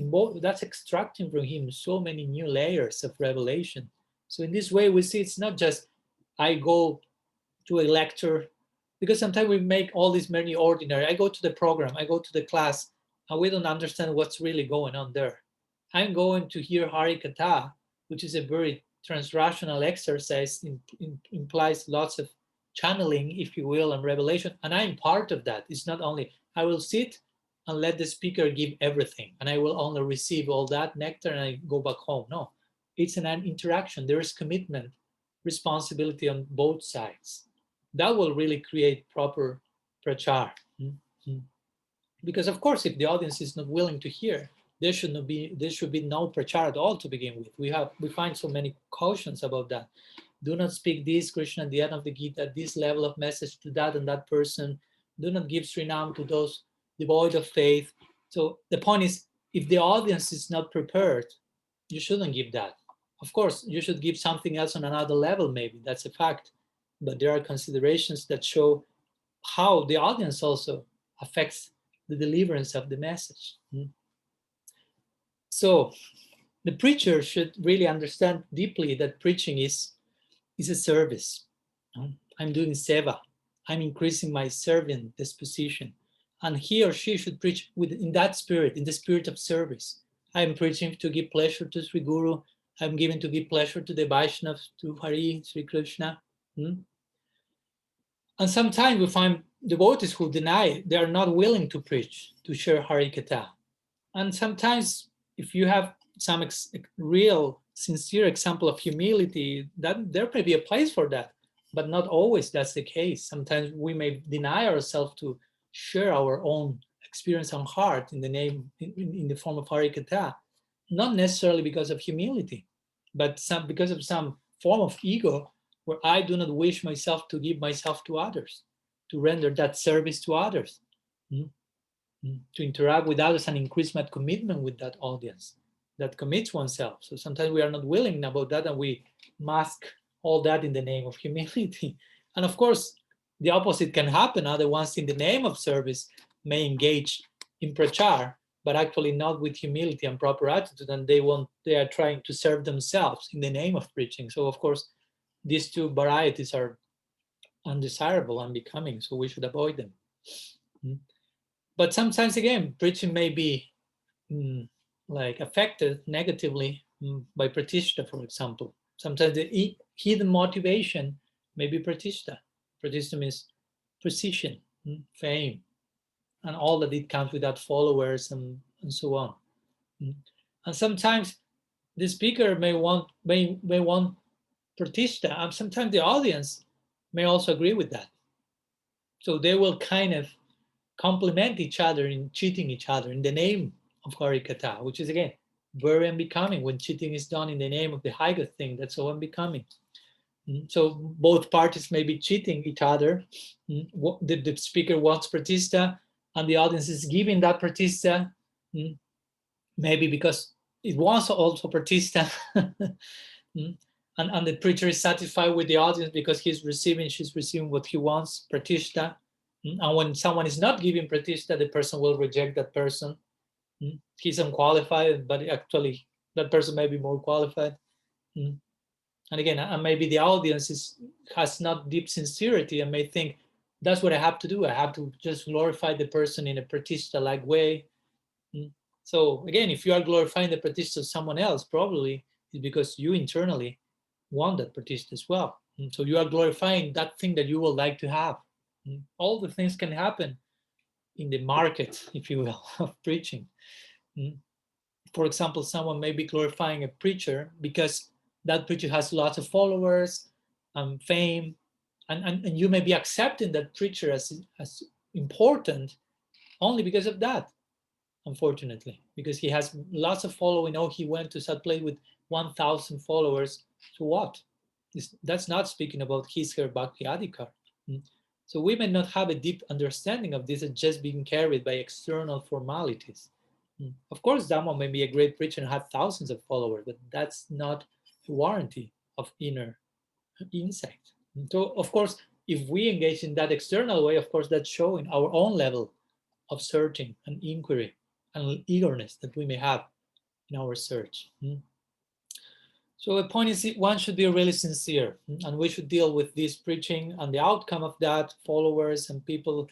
extracting from him so many new layers of revelation. So in this way, we see it's not just I go to a lecture, because sometimes we make all these many ordinary. I go to the program, I go to the class, and we don't understand what's really going on there. I'm going to hear Harikatha, which is a very transrational exercise, implies lots of channeling, if you will, and revelation. And I'm part of that. It's not only I will sit and let the speaker give everything, and I will only receive all that nectar and I go back home. No, it's an interaction. There is commitment, responsibility on both sides. That will really create proper prachar. Mm-hmm. Because of course, if the audience is not willing to hear, there should be no prachar at all to begin with. We find so many cautions about that. Do not speak this, Krishna, at the end of the Gita, this level of message to that and that person. Do not give Srinam to those devoid of faith. So the point is, if the audience is not prepared, you shouldn't give that. Of course, you should give something else on another level, maybe, that's a fact. But there are considerations that show how the audience also affects the deliverance of the message. So the preacher should really understand deeply that preaching is a service. I'm doing seva. I'm increasing my servant disposition. And he or she should preach in that spirit, in the spirit of service. I'm preaching to give pleasure to Sri Guru. I'm giving to give pleasure to the Vaishnavas, to Hari, Sri Krishna. And sometimes we find devotees who deny, they are not willing to preach, to share Harikatha. And sometimes if you have some real, sincere example of humility, that there may be a place for that, but not always that's the case. Sometimes we may deny ourselves to share our own experience on heart in the name, in the form of Harikatha, not necessarily because of humility, but because of some form of ego, where I do not wish myself to give myself to others, to render that service to others, to interact with others and increase my commitment with that audience that commits oneself. So sometimes we are not willing about that, and we mask all that in the name of humility. And of course, the opposite can happen. Other ones, in the name of service, may engage in prachar, but actually not with humility and proper attitude, and they are trying to serve themselves in the name of preaching. So of course, these two varieties are undesirable, unbecoming, so we should avoid them. But sometimes, again, preaching may be like affected negatively by pratishtha, for example. Sometimes the hidden motivation may be pratishtha. Pratishtha means position, fame, and all that it comes with that, followers and so on. And sometimes the speaker may want pratishtha, and sometimes the audience may also agree with that. So they will kind of complement each other in cheating each other in the name of Harikatha, which is, again, very unbecoming. When cheating is done in the name of the highest thing, that's so unbecoming. So both parties may be cheating each other. The speaker wants pratishtha, and the audience is giving that pratishtha, maybe because it wants also pratishtha. And the preacher is satisfied with the audience because she's receiving what he wants, pratishtha. And when someone is not giving pratishtha, the person will reject that person. He's unqualified, but actually that person may be more qualified. And again, maybe the audience has not deep sincerity and may think, that's what I have to do. I have to just glorify the person in a pratishtha-like way. So again, if you are glorifying the pratishtha of someone else, probably it's because you internally want that pratishtha as well. So you are glorifying that thing that you would like to have. All the things can happen in the market, if you will, of preaching. For example, someone may be glorifying a preacher because that preacher has lots of followers and fame, and you may be accepting that preacher as important only because of that, unfortunately, because he has lots of following. Oh, he went to that place with 1,000 followers. So what? That's not speaking about his her bhakti adhikar. So we may not have a deep understanding of this as just being carried by external formalities. Of course, Dhamma may be a great preacher and have thousands of followers, but that's not a warranty of inner insight. So, of course, if we engage in that external way, of course, that's showing our own level of searching and inquiry. and eagerness that we may have in our search. So the point is, one should be really sincere, and we should deal with this preaching and the outcome of that, followers and people,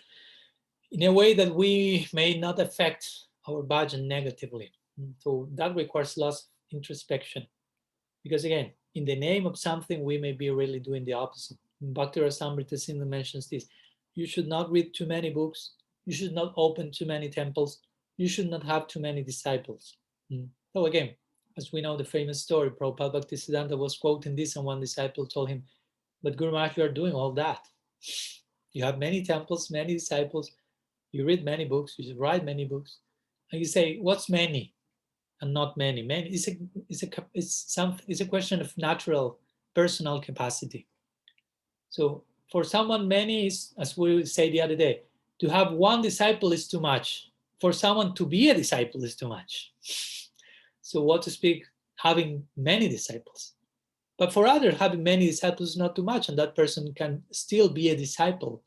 in a way that we may not affect our budget negatively. So that requires lots of introspection, because again, in the name of something, we may be really doing the opposite. Bhakti Rasamrita Sindhu mentions this: you should not read too many books, you should not open too many temples, you should not have too many disciples. So again, as we know the famous story, Prabhupada Bhaktisiddhanta was quoting this, and one disciple told him, but Guru Maharaj, you are doing all that. You have many temples, many disciples, you read many books, you write many books, and you say, what's many and not many? Many is a question of natural personal capacity. So for someone, many is, as we said the other day, to have one disciple is too much. For someone to be a disciple is too much. So what to speak, having many disciples. But for others, having many disciples is not too much, and that person can still be a disciple,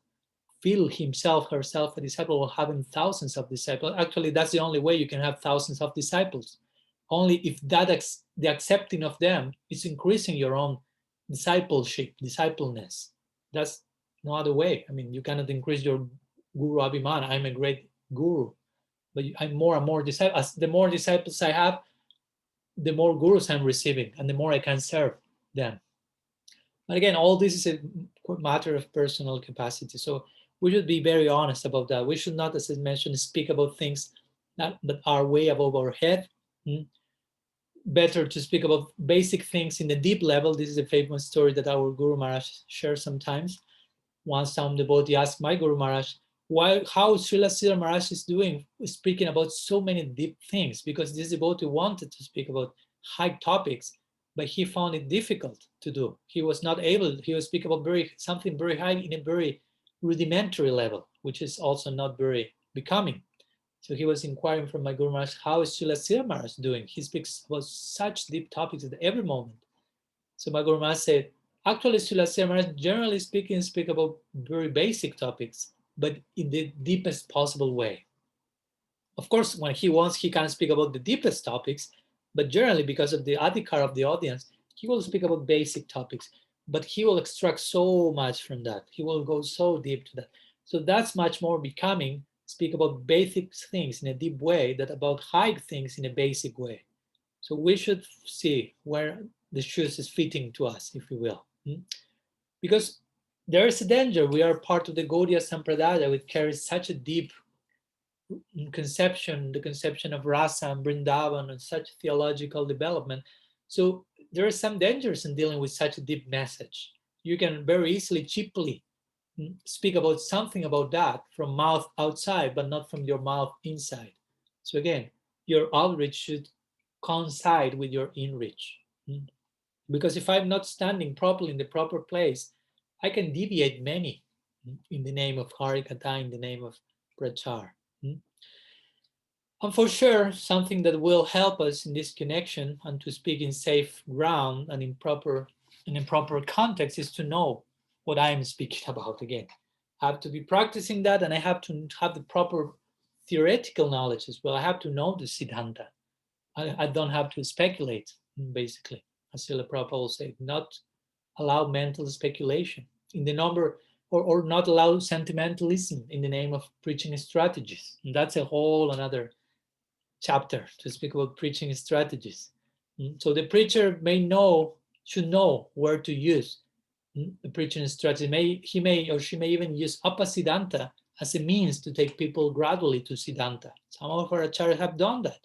feel himself, herself a disciple, or having thousands of disciples. Actually, that's the only way you can have thousands of disciples. Only if the accepting of them is increasing your own discipleship, discipleness. That's no other way. I mean, you cannot increase your guru abhimana. I'm a great guru, but I'm more and more disciples. As the more disciples I have, the more gurus I'm receiving, and the more I can serve them. But again, all this is a matter of personal capacity. So we should be very honest about that. We should not, as I mentioned, speak about things that are way above our head. Better to speak about basic things in the deep level. This is a famous story that our Guru Maharaj shares sometimes. Once some devotee asked my Guru Maharaj, how Srila Sridhar Maharaj is doing, speaking about so many deep things, because this devotee wanted to speak about high topics, but he found it difficult to do. He was not able, he was speaking about something very high in a very rudimentary level, which is also not very becoming. So he was inquiring from my Guru Maharaj, how is Srila Sridhar Maharaj doing? He speaks about such deep topics at every moment. So my Guru Maharaj said, actually, Srila Sridhar Maharaj, generally speaking, speak about very basic topics, but in the deepest possible way. Of course, when he wants, he can speak about the deepest topics, but generally, because of the adhikar of the audience, he will speak about basic topics, but he will extract so much from that. He will go so deep to that. So that's much more becoming, speak about basic things in a deep way, than about high things in a basic way. So we should see where the shoes is fitting to us, if you will. Because there is a danger. We are part of the Gaudiya Sampradaya, which carries such a deep conception, the conception of rasa and Vrindavan and such theological development. So there are some dangers in dealing with such a deep message. You can very easily, cheaply speak about something about that from mouth outside, but not from your mouth inside. So again, your outreach should coincide with your inreach. Because if I'm not standing properly in the proper place, I can deviate many in the name of Harikatha, in the name of Prachar. And for sure, something that will help us in this connection and to speak in safe ground and in proper context is to know what I am speaking about. Again, I have to be practicing that, and I have to have the proper theoretical knowledge as well. I have to know the Siddhanta. I don't have to speculate, basically. As Srila Prabhupada will say, not allow mental speculation in the number, or not allow sentimentalism in the name of preaching strategies. And that's a whole another chapter to speak about preaching strategies. So the preacher should know where to use the preaching strategy. He may or she may even use Apasiddhanta as a means to take people gradually to Siddhanta. Some of our acharyas have done that.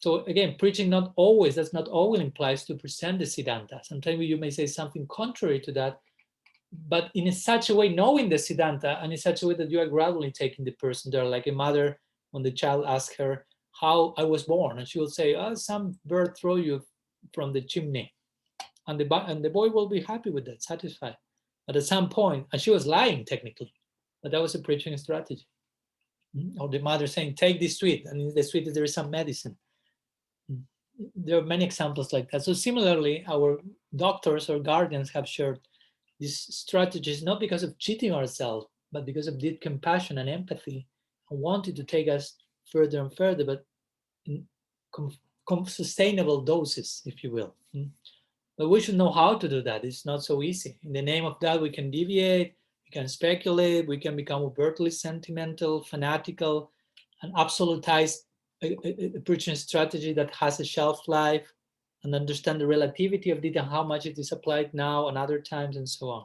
So again, preaching does not always implies to present the Siddhanta. Sometimes you may say something contrary to that, but in such a way, knowing the Siddhanta, and in such a way that you are gradually taking the person there, like a mother, when the child asks her how I was born, and she will say, some bird throw you from the chimney. And the boy will be happy with that, satisfied. But at some point, and she was lying technically, but that was a preaching strategy. Or the mother saying, take this sweet, and in the sweet there is some medicine. There are many examples like that. So similarly, our doctors or guardians have shared these strategies not because of cheating ourselves, but because of deep compassion and empathy, and wanted to take us further and further, but in sustainable doses, if you will. But we should know how to do that. It's not so easy. In the name of that, we can deviate, we can speculate, we can become overtly sentimental, fanatical, and absolutize a preaching strategy that has a shelf life, and understand the relativity of it and how much it is applied now and other times and so on.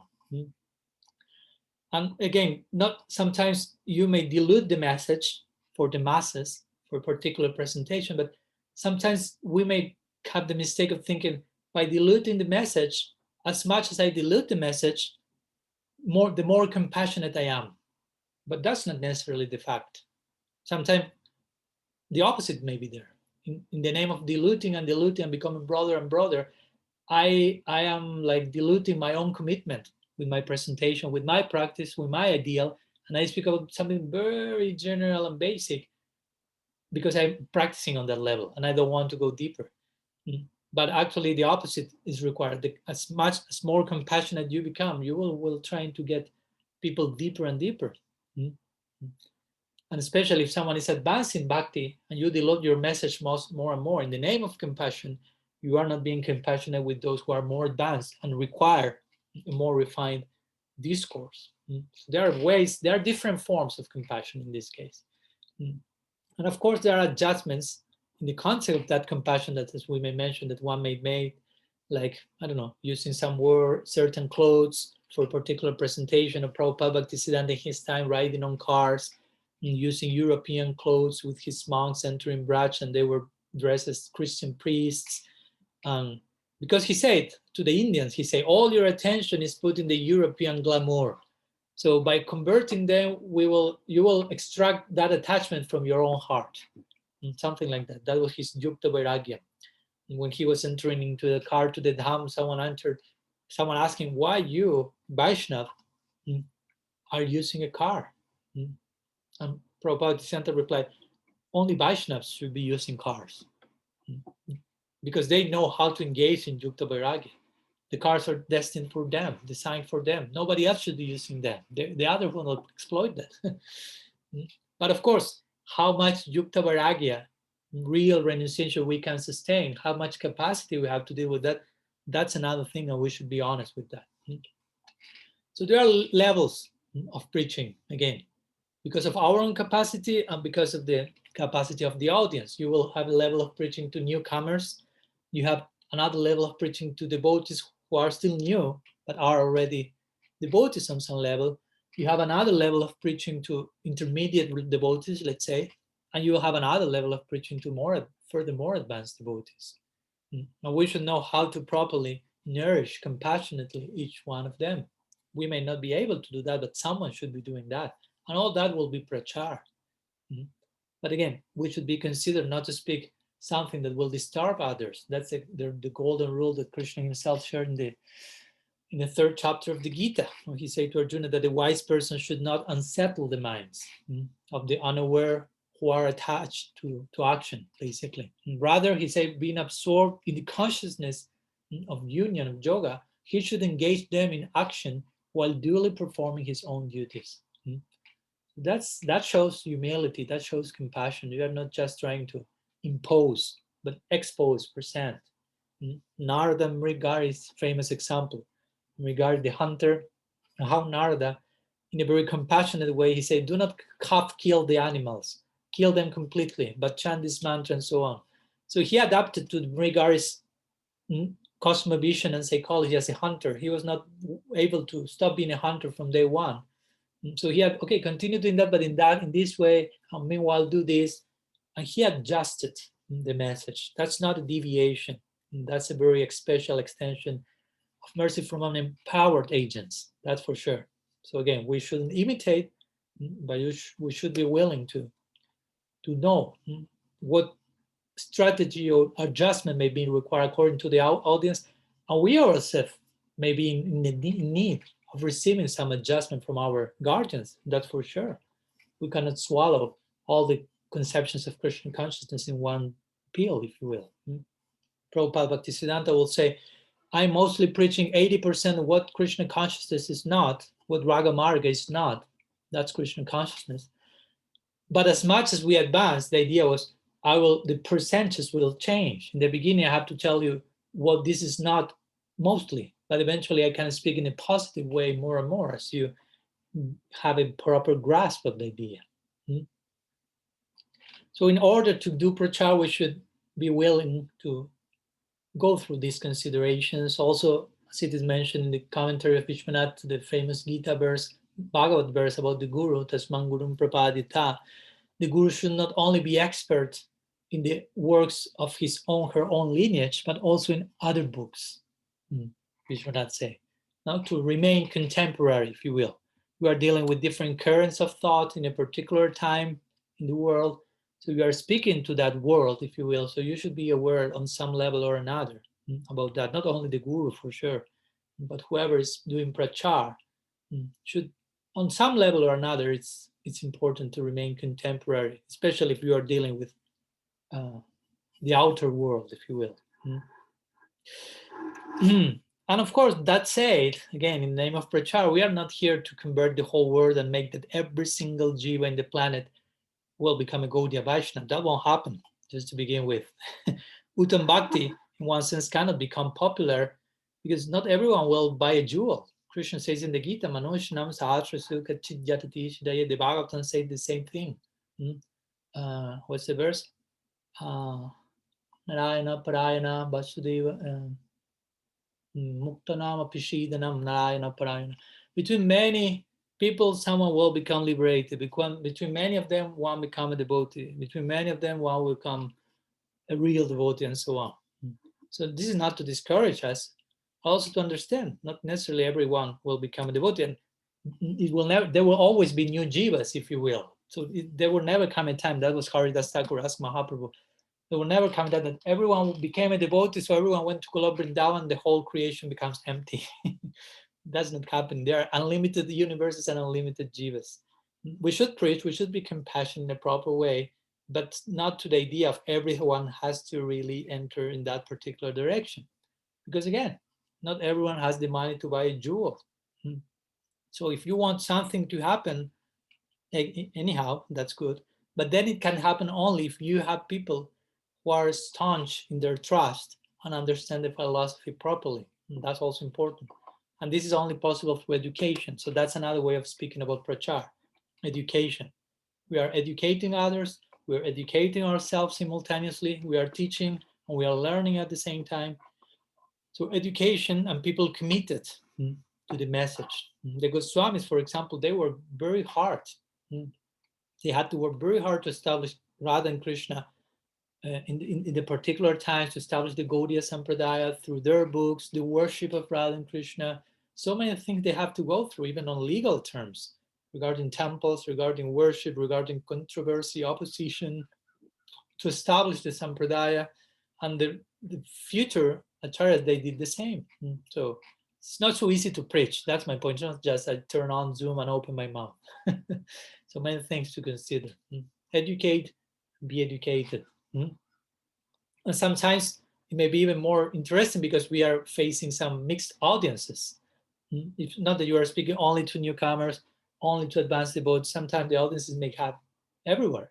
And again, not sometimes you may dilute the message for the masses for a particular presentation, but sometimes we may have the mistake of thinking by diluting the message, as much as I dilute the message, the more compassionate I am. But that's not necessarily the fact. Sometimes the opposite may be there. In the name of diluting and becoming brother and brother, I am like diluting my own commitment with my presentation, with my practice, with my ideal, and I speak about something very general and basic because I'm practicing on that level and I don't want to go deeper. But actually the opposite is required. As more compassionate you become, you will try to get people deeper and deeper. And especially if someone is advancing bhakti and you dilute your message more and more in the name of compassion, you are not being compassionate with those who are more advanced and require a more refined discourse. So there are different forms of compassion in this case. And of course, there are adjustments in the concept of that compassion that, as we may mention, that one may make, like, I don't know, using some word, certain clothes for a particular presentation of Prabhupada Bhaktisiddhanta in his time, riding on cars, and using European clothes with his monks entering Braj, and they were dressed as Christian priests. Because he said to the Indians, he said, all your attention is put in the European glamour. So by converting them, you will extract that attachment from your own heart. Something like that. That was his Yukta Vairagya. When he was entering into the car to the Dham, someone asked him, why you, Vaishnav, are using a car? And Prabhupada Santa replied, only Vaishnavas should be using cars because they know how to engage in Yukta Vairagya. The cars are destined for them, designed for them. Nobody else should be using them. The other one will exploit that. But of course, how much Yukta Vairagya, real renunciation we can sustain, how much capacity we have to deal with that, that's another thing, and we should be honest with that. So there are levels of preaching, again, because of our own capacity and because of the capacity of the audience. You will have a level of preaching to newcomers. You have another level of preaching to devotees who are still new, but are already devotees on some level. You have another level of preaching to intermediate devotees, let's say, and you will have another level of preaching to further more advanced devotees. And we should know how to properly nourish compassionately each one of them. We may not be able to do that, but someone should be doing that. And all that will be Pracara. But again, we should be considered not to speak something that will disturb others. That's the golden rule that Krishna himself shared in the third chapter of the Gita, when he said to Arjuna that the wise person should not unsettle the minds of the unaware who are attached to action, basically. And rather, he said, being absorbed in the consciousness of union, of yoga, he should engage them in action while duly performing his own duties. That shows humility, that shows compassion. You are not just trying to impose, but expose, present. Narada Mrigari's famous example, regarding the hunter, and how Narada, in a very compassionate way, he said, do not half kill the animals, kill them completely, but chant this mantra and so on. So he adapted to Mrigari's cosmovision and psychology as a hunter. He was not able to stop being a hunter from day one. So he had, okay, continue doing that, but in this way, and meanwhile do this. And he adjusted the message. That's not a deviation. That's a very special extension of mercy from unempowered agents, that's for sure. So again, we shouldn't imitate, but we should be willing to know what strategy or adjustment may be required according to the audience. And we ourselves may be in need of receiving some adjustment from our guardians, that's for sure. We cannot swallow all the conceptions of Krishna consciousness in one pill, if you will. Prabhupada Bhaktisiddhanta will say, I'm mostly preaching 80% of what Krishna consciousness is not, what Raga Marga is not. That's Krishna consciousness. But as much as we advance, the idea was the percentages will change. In the beginning, I have to tell you what this is not mostly, but eventually I can speak in a positive way more and more as you have a proper grasp of the idea. So in order to do prachar, we should be willing to go through these considerations. Also, as it is mentioned in the commentary of Vishwanath to the famous Gita verse, Bhagavad verse about the Guru, Tasman Gurum Prapadita, the Guru should not only be expert in the works of his own, her own lineage, but also in other books, Vishwanath say. Now, to remain contemporary, if you will. We are dealing with different currents of thought in a particular time in the world. So you are speaking to that world, if you will. So you should be aware on some level or another about that. Not only the Guru for sure, but whoever is doing prachar should, on some level or another, it's important to remain contemporary, especially if you are dealing with the outer world, if you will. And of course, that said, again, in the name of Prachar, we are not here to convert the whole world and make that every single jiva in the planet will become a Gaudiya Vaishnava. That won't happen, just to begin with. Uttam Bhakti, in one sense, cannot become popular because not everyone will buy a jewel. Krishna says in the Gita, Manushanam Sahasra Sukha Chidjatati Shidaya. The Bhagavatam says the same thing. What's the verse? Narayana Parayana Vasudeva Muktanama Pishidanam Narayana Parayana. Between many people, someone will become liberated. Between many of them, one become a devotee. Between many of them, one will become a real devotee, and so on. So this is not to discourage us, also to understand. Not necessarily everyone will become a devotee, and it will never. There will always be new jivas, if you will. So there will never come a time. That was Haridas Thakur asked Mahaprabhu. There will never come a time that everyone became a devotee, so everyone went to Golok Vrindavan, the whole creation becomes empty. It does not happen. There are unlimited universes and unlimited jivas. We should preach, we should be compassionate in a proper way, but not to the idea of everyone has to really enter in that particular direction. Because again, not everyone has the money to buy a jewel. So if you want something to happen, anyhow, that's good. But then it can happen only if you have people who are staunch in their trust and understand the philosophy properly. And that's also important. And this is only possible through education. So that's another way of speaking about prachar, education. We are educating others, we're educating ourselves simultaneously, we are teaching and we are learning at the same time. So education and people committed to the message. The Goswamis, for example, they were very hard. They had to work very hard to establish Radha and Krishna in the particular times, to establish the Gaudiya Sampradaya through their books, the worship of Radha and Krishna. So many things they have to go through, even on legal terms, regarding temples, regarding worship, regarding controversy, opposition, to establish the Sampradaya. And the future acharyas, they did the same. So it's not so easy to preach. That's my point. It's not just I turn on Zoom and open my mouth. So many things to consider. Educate, be educated. And sometimes it may be even more interesting because we are facing some mixed audiences. If not that you are speaking only to newcomers, only to advanced devotees, sometimes the audiences may have everyone.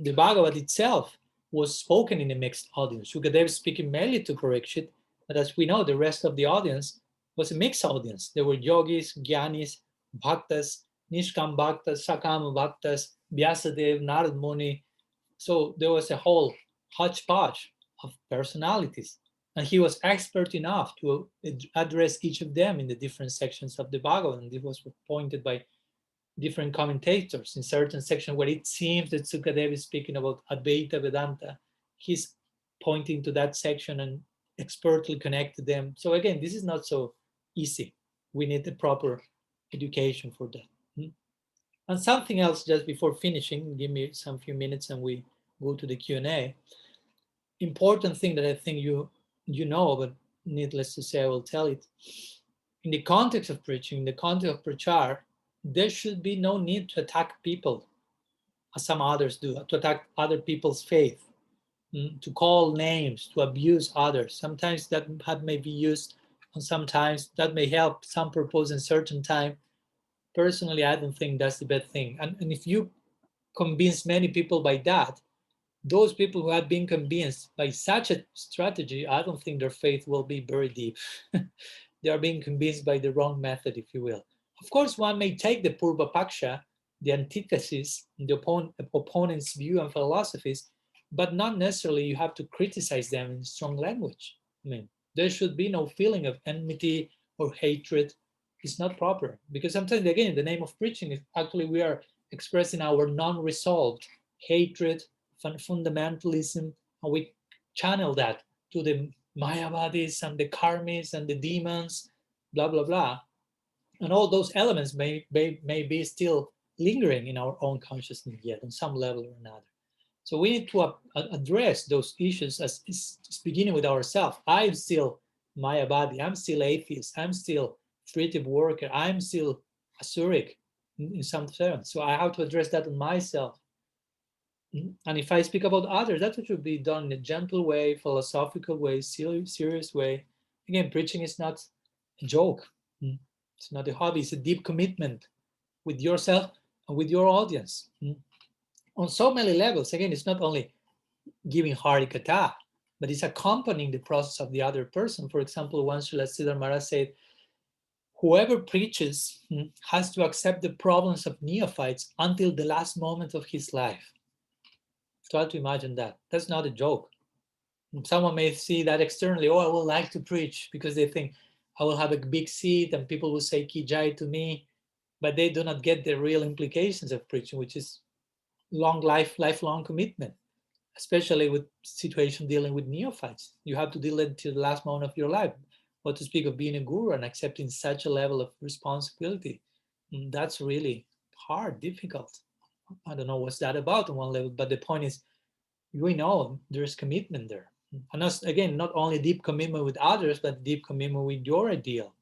The Bhagavad itself was spoken in a mixed audience. Shukadev speaking mainly to Parikshit, but as we know, the rest of the audience was a mixed audience. There were yogis, jnanis, bhaktas, nishkam bhaktas, sakam bhaktas, Vyasadev, Narad Muni. So there was a whole hodgepodge of personalities. And he was expert enough to address each of them in the different sections of the Bhagavad. And this was pointed by different commentators in certain section where it seems that Sukadev is speaking about Advaita Vedanta. He's pointing to that section and expertly connected them. So again, this is not so easy. We need the proper education for that. And something else just before finishing, give me some few minutes and we go to the Q&A. Important thing that I think you know, but needless to say, I will tell it. In the context of preaching, in the context of prachar, there should be no need to attack people, as some others do, to attack other people's faith, to call names, to abuse others. Sometimes that may be used, and sometimes that may help some purpose in certain time. Personally, I don't think that's the best thing. And if you convince many people by that, those people who have been convinced by such a strategy, I don't think their faith will be very deep. They are being convinced by the wrong method, if you will. Of course, one may take the Purva Paksha, the antithesis, the opponent's view and philosophies, but not necessarily you have to criticize them in strong language. I mean, there should be no feeling of enmity or hatred. It's not proper, because sometimes, again, in the name of preaching, actually we are expressing our non-resolved hatred, fundamentalism, and we channel that to the Mayavadis and the Karmis and the demons, blah, blah, blah. And all those elements may be still lingering in our own consciousness yet on some level or another. So we need to address those issues as beginning with ourselves. I'm still Mayavadi, I'm still atheist, I'm still fruitive worker, I'm still Asuric in some sense. So I have to address that in myself. And if I speak about others, that should be done in a gentle way, philosophical way, serious way. Again, preaching is not a joke. It's not a hobby. It's a deep commitment with yourself and with your audience. On so many levels. Again, it's not only giving Harikatha, but it's accompanying the process of the other person. For example, once Srila Siddhar Maharaj said, whoever preaches has to accept the problems of neophytes until the last moment of his life. Try to imagine that. That's not a joke. Someone may see that externally, oh, I would like to preach because they think I will have a big seat and people will say Ki Jai to me, but they do not get the real implications of preaching, which is lifelong commitment, especially with situation dealing with neophytes. You have to deal it to the last moment of your life. What to speak of being a guru and accepting such a level of responsibility. That's really hard, difficult. I don't know what's that about on one level, but the point is, we know there's commitment there. And again, not only deep commitment with others, but deep commitment with your ideal,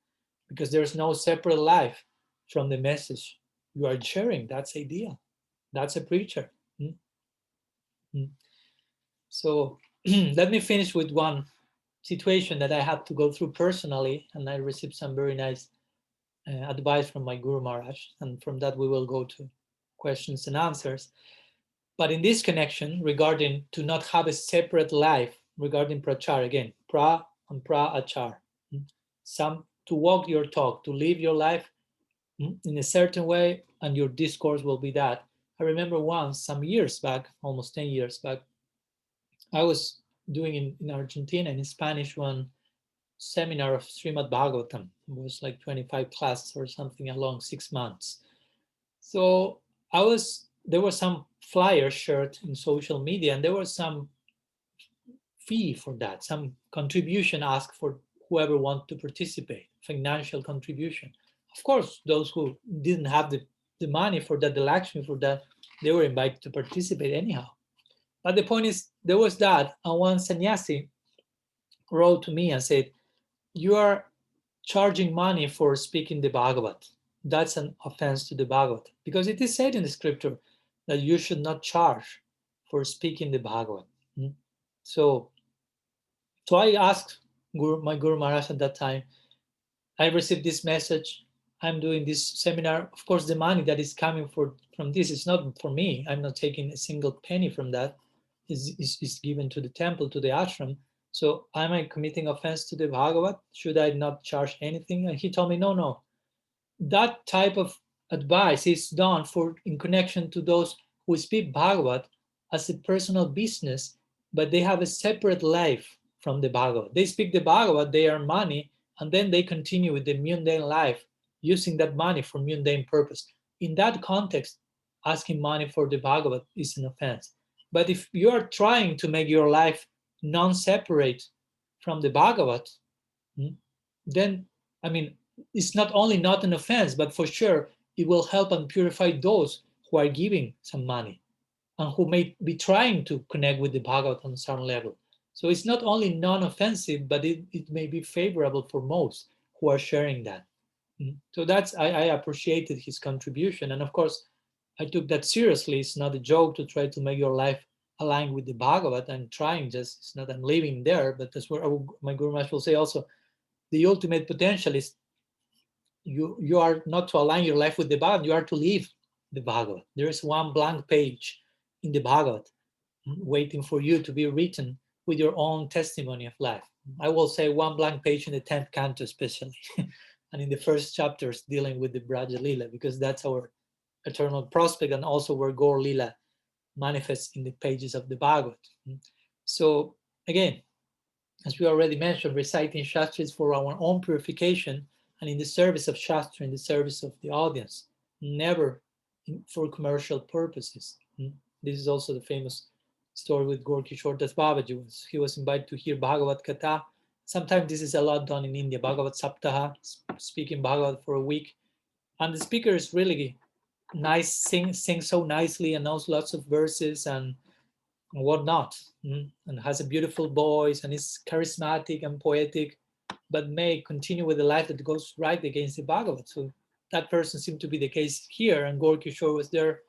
because there's no separate life from the message you are sharing. That's ideal. That's a preacher. So let me finish with one situation that I had to go through personally, and I received some very nice advice from my Guru Maharaj, and from that we will go to questions and answers. But in this connection, regarding to not have a separate life, regarding Pracara, again, pra and Praachar, some to walk your talk, to live your life in a certain way, and your discourse will be that. I remember once, some years back, almost 10 years back, I was doing in Argentina, in Spanish, one seminar of Srimad Bhagavatam. It was like 25 classes or something along 6 months. So there was some flyers shared in social media, and there was some fee for that, some contribution asked for whoever wanted to participate, financial contribution. Of course, those who didn't have the money for that, the Lakshmi for that, they were invited to participate anyhow. But the point is, there was that, and one sannyasi wrote to me and said, you are charging money for speaking the Bhagavat. That's an offense to the Bhagavat, because it is said in the scripture that you should not charge for speaking the Bhagavat. So I asked my Guru Maharaj at that time, I received this message, I'm doing this seminar. Of course, the money that is coming from this is not for me. I'm not taking a single penny from that. Is given to the temple, to the ashram. So am I committing offense to the Bhagavat? Should I not charge anything? And he told me, no. That type of advice is done in connection to those who speak Bhagavat as a personal business, but they have a separate life from the Bhagavat. They speak the Bhagavat, they earn money, and then they continue with the mundane life, using that money for mundane purpose. In that context, asking money for the Bhagavat is an offense. But if you are trying to make your life non-separate from the Bhagavat, then, I mean, it's not only not an offense, but for sure it will help and purify those who are giving some money and who may be trying to connect with the Bhagavat on some level. So it's not only non-offensive, but it may be favorable for most who are sharing that. So I appreciated his contribution. And of course, I took that seriously. It's not a joke to try to make your life align with the Bhagavat. I'm trying, just it's not I'm living there, but that's where my Guru Maharaj will say also, the ultimate potential is you are not to align your life with the Bhagavat, you are to live the Bhagavad. There is one blank page in the Bhagavad waiting for you to be written with your own testimony of life. I will say one blank page in the 10th canto, especially, and in the first chapters dealing with the Braja Lila, because that's our eternal prospect and also where Gaur Lila manifests in the pages of the Bhagavad. So, again, as we already mentioned, reciting Shastra is for our own purification and in the service of Shastra, in the service of the audience, never for commercial purposes. This is also the famous story with Gaur Kishore Das Babaji. He was invited to hear Bhagavad Katha. Sometimes this is a lot done in India, Bhagavad Saptaha, speaking Bhagavad for a week. And the speaker is really nice, sings so nicely and knows lots of verses and whatnot, and has a beautiful voice and is charismatic and poetic, but may continue with a life that goes right against the Bhagavad. So that person seemed to be the case here, and Gaur Kishore was there.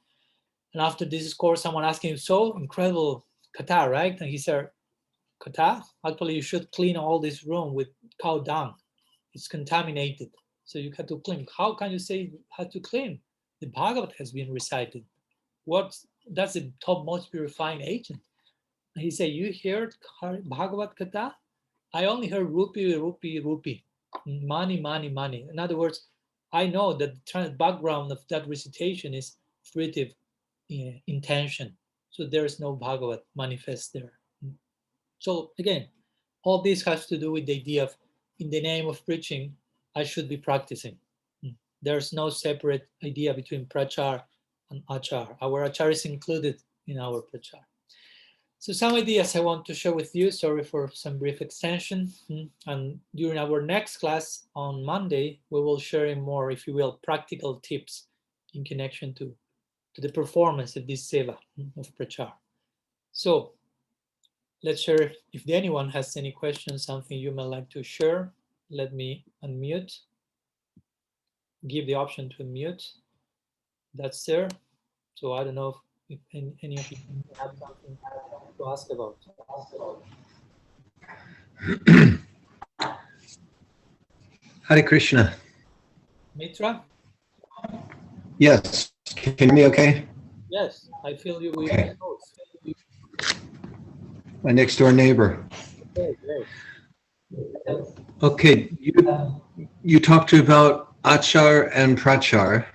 And after this course, someone asked him, "So incredible kata, right?" And he said, "Kata? Actually, you should clean all this room with cow dung. It's contaminated. So you have to clean." "How can you say you have to clean? The Bhagavad has been recited. That's the top most purifying agent." He said, "You heard Bhagavad Gita? I only heard rupee, rupee, rupee. Money, money, money." In other words, I know that the background of that recitation is fruitive intention. So there is no Bhagavad manifest there. So again, all this has to do with the idea of, in the name of preaching, I should be practicing. There's no separate idea between prachar and achar. Our achar is included in our prachar. So some ideas I want to share with you. Sorry for some brief extension. And during our next class on Monday, we will share in more, if you will, practical tips in connection to the performance of this seva of prachar. So let's share. If anyone has any questions, something you might like to share, let me unmute. Give the option to unmute. That's there. So I don't know if any of you have something to ask about. Hare Krishna. Mitra? Yes. Can you hear me okay? Yes, I feel you with Okay. close. My next door neighbor. Okay, great. Okay. You talked about achar and prachar,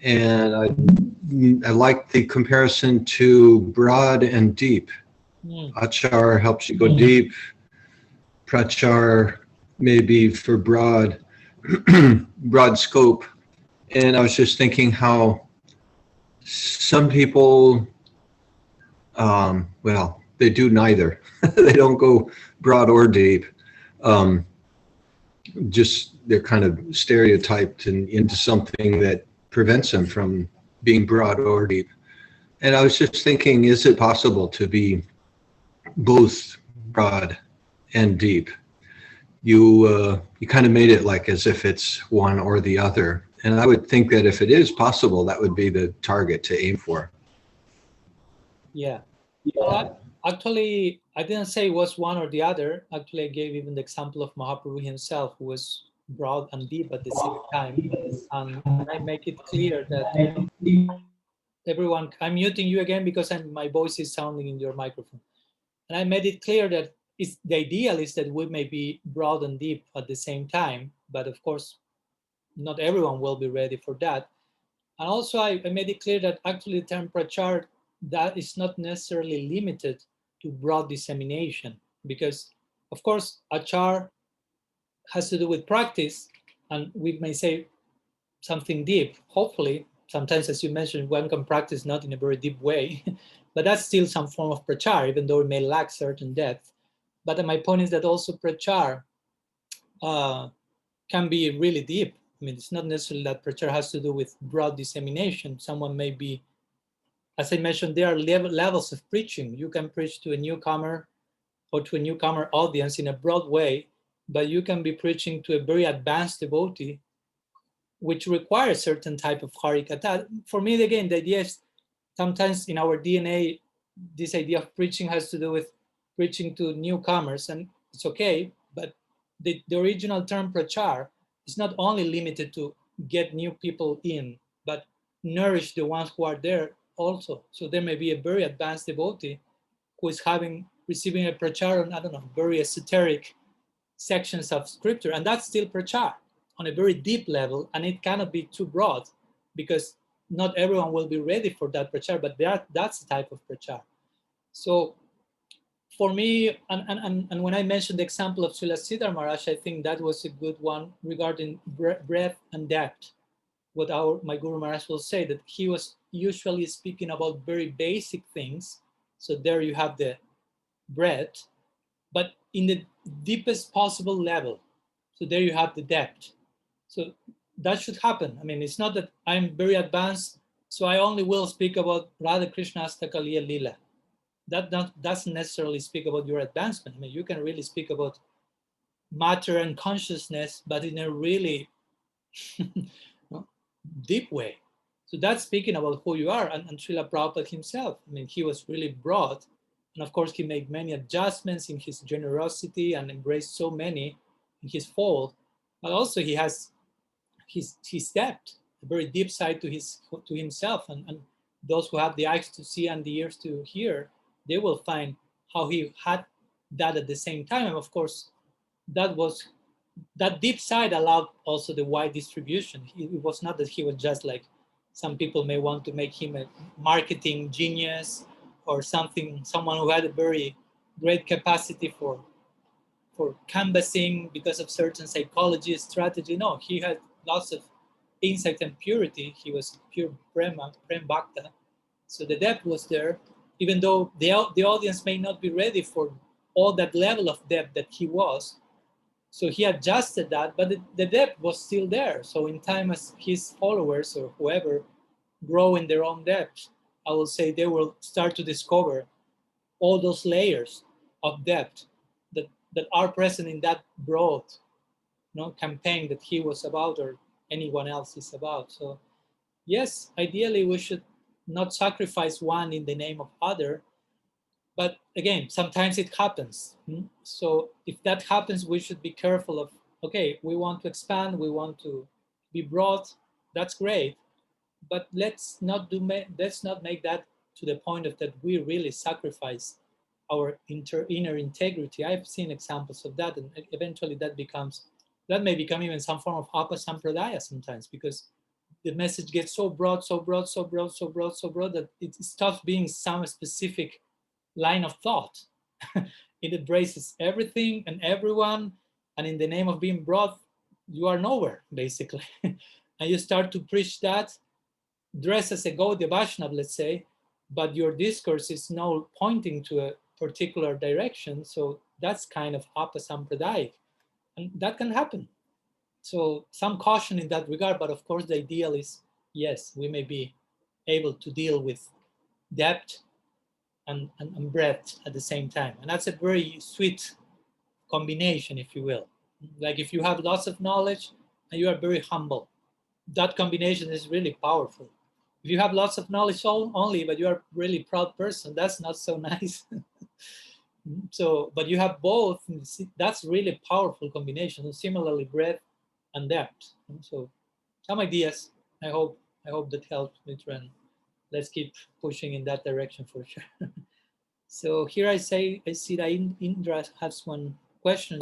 and I like the comparison to broad and deep. Achar helps you go deep. Prachar may be for broad scope. And I was just thinking how some people, well, they do neither. They don't go broad or deep. Just they're kind of stereotyped into something that prevents them from being broad or deep. And I was just thinking, is it possible to be both broad and deep? You kind of made it like as if it's one or the other. And I would think that if it is possible, that would be the target to aim for. Yeah. Well, actually, I didn't say it was one or the other. Actually, I gave even the example of Mahaprabhu himself, who was broad and deep at the same time. And I make it clear that everyone, I'm muting you again because my voice is sounding in your microphone. And I made it clear that the ideal is that we may be broad and deep at the same time, but of course, not everyone will be ready for that. And also, I made it clear that actually the term prachar, that is not necessarily limited to broad dissemination, because of course, achar has to do with practice, and we may say something deep, hopefully. Sometimes, as you mentioned, one can practice not in a very deep way, but that's still some form of prachar, even though it may lack certain depth. But my point is that also prachar can be really deep. I mean, it's not necessarily that prachar has to do with broad dissemination. Someone may be, as I mentioned, there are levels of preaching. You can preach to a newcomer or to a newcomer audience in a broad way, but you can be preaching to a very advanced devotee, which requires certain type of harikata. For me, again, the idea is sometimes in our DNA, this idea of preaching has to do with preaching to newcomers, and it's okay, but the original term prachar is not only limited to get new people in, but nourish the ones who are there also. So there may be a very advanced devotee who is receiving a prachar on, I don't know, very esoteric sections of scripture, and that's still prachar on a very deep level, and it cannot be too broad because not everyone will be ready for that prachar, but that's the type of prachar. So for me, and when I mentioned the example of Srila Siddhar Maharaj, I think that was a good one regarding breadth and depth. What my Guru Maharaj will say, that he was usually speaking about very basic things. So there you have the breadth, but in the deepest possible level. So there you have the depth. So that should happen. I mean, it's not that I'm very advanced, so I only will speak about Radha Krishna Astakaliya Lila. That doesn't necessarily speak about your advancement. I mean, you can really speak about matter and consciousness, but in a really deep way. So that's speaking about who you are. And Srila Prabhupada himself, I mean, he was really broad. And of course, he made many adjustments in his generosity and embraced so many in his fold. But also he has his depth, a very deep side to himself. And those who have the eyes to see and the ears to hear, they will find how he had that at the same time. And of course, that deep side allowed also the wide distribution. It was not that he was just like, some people may want to make him a marketing genius or someone who had a very great capacity for canvassing because of certain psychology strategy. No, he had lots of insight and purity. He was pure prem bhakta. So the depth was there, even though the audience may not be ready for all that level of depth that he was. So he adjusted that, but the depth was still there. So in time, as his followers or whoever grow in their own depth, I will say they will start to discover all those layers of depth that are present in that broad campaign that he was about or anyone else is about. So yes, ideally we should not sacrifice one in the name of other. But again, sometimes it happens. So if that happens, we should be careful of, okay, we want to expand, we want to be broad, that's great. But let's not make that to the point of that we really sacrifice our inner integrity. I've seen examples of that, and eventually that may become even some form of Opa Sampradaya sometimes, because the message gets so broad that it stops being some specific line of thought. It embraces everything and everyone, and in the name of being broad, you are nowhere, basically. And you start to preach that, dress as a Gaudiya Vaishnava, let's say, but your discourse is now pointing to a particular direction. So that's kind of apasampradayik, and that can happen. So some caution in that regard, but of course the ideal is, yes, we may be able to deal with depth and breadth at the same time. And that's a very sweet combination, if you will. Like if you have lots of knowledge and you are very humble, that combination is really powerful. If you have lots of knowledge only, but you are a really proud person, that's not so nice. So, but you have both, that's really powerful combination. And similarly, breadth and depth. So some ideas, I hope that helped, Mitra. Let's keep pushing in that direction for sure. So here I see that Indra has one question.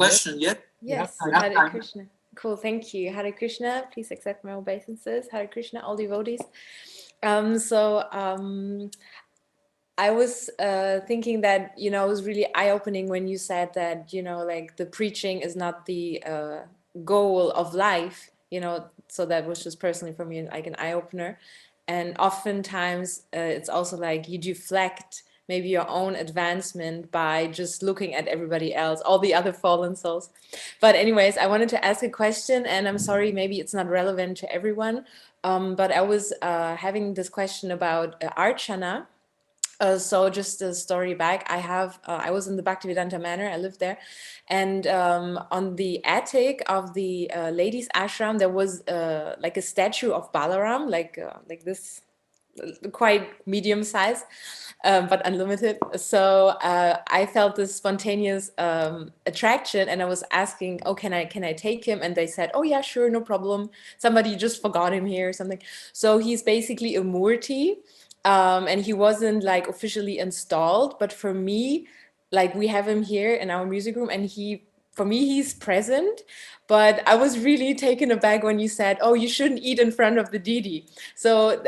Yes, Hare Krishna. Cool, thank you. Hare Krishna, please accept my obeisances. Hare Krishna, all devotees. I was thinking that, it was really eye-opening when you said that, like the preaching is not the goal of life, so that was just personally for me like an eye-opener. And oftentimes it's also like you deflect maybe your own advancement by just looking at everybody else, all the other fallen souls. But anyways, I wanted to ask a question, and I'm sorry, maybe it's not relevant to everyone, but I was having this question about Archana. So just a story back, I was in the Bhaktivedanta Manor, I lived there, and on the attic of the ladies ashram there was like a statue of Balaram, like this quite medium size, but unlimited. So I felt this spontaneous attraction, and I was asking, oh, can I take him? And they said, oh yeah, sure, no problem. Somebody just forgot him here or something. So he's basically a Murti, and he wasn't like officially installed, but for me, like we have him here in our music room, and for me, he's present. But I was really taken aback when you said, oh, you shouldn't eat in front of the Didi. So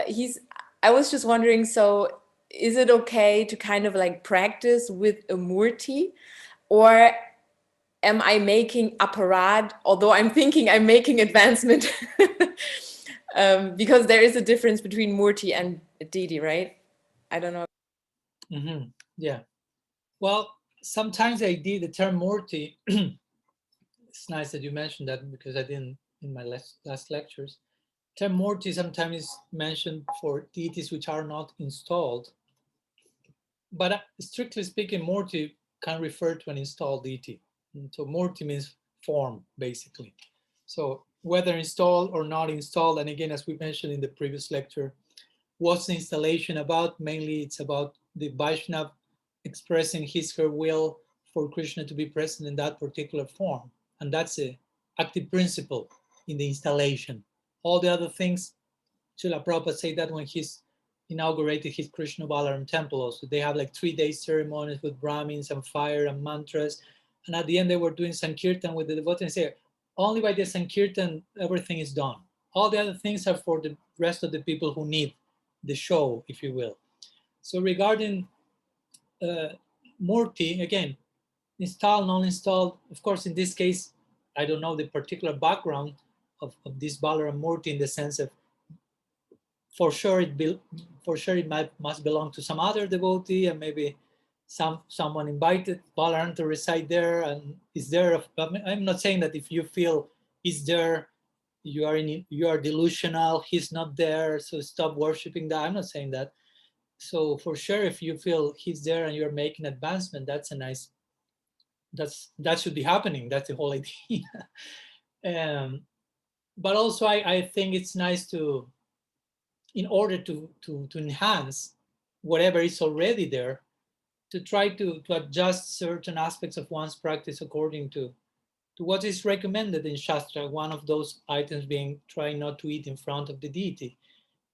I was just wondering, so is it okay to kind of like practice with a Murti, or am I making apparat, although I'm thinking I'm making advancement? Because there is a difference between Murti and Didi, right? I don't know. Mm-hmm. Yeah. Well, sometimes the term Murti, it's nice that you mentioned that because I didn't in my last lectures. Term Murti sometimes is mentioned for deities which are not installed. But strictly speaking, Murti can refer to an installed deity. And so Murti means form, basically. So whether installed or not installed, and again, as we mentioned in the previous lecture, what's the installation about? Mainly it's about the Vaishnava expressing his, her will for Krishna to be present in that particular form. And that's a active principle in the installation. All the other things, Srila Prabhupada said that when he's inaugurated his Krishna Balaram temple also. They have like 3-day ceremonies with Brahmins and fire and mantras. And at the end they were doing Sankirtan with the devotees and say, only by the Sankirtan everything is done. All the other things are for the rest of the people who need the show, if you will. So regarding Murti, again, installed, non-installed, of course in this case, I don't know the particular background of this Balaram Murti in the sense of for sure it must belong to some other devotee, and maybe someone invited Balaram to reside there and is there. I'm not saying that if you feel he's there, you are delusional, he's not there, so stop worshiping that. I'm not saying that. So for sure, if you feel he's there and you're making advancement, that's a nice, that should be happening. That's the whole idea. But also I think it's nice to, in order to enhance whatever is already there, to try to adjust certain aspects of one's practice according to what is recommended in Shastra, one of those items being try not to eat in front of the deity.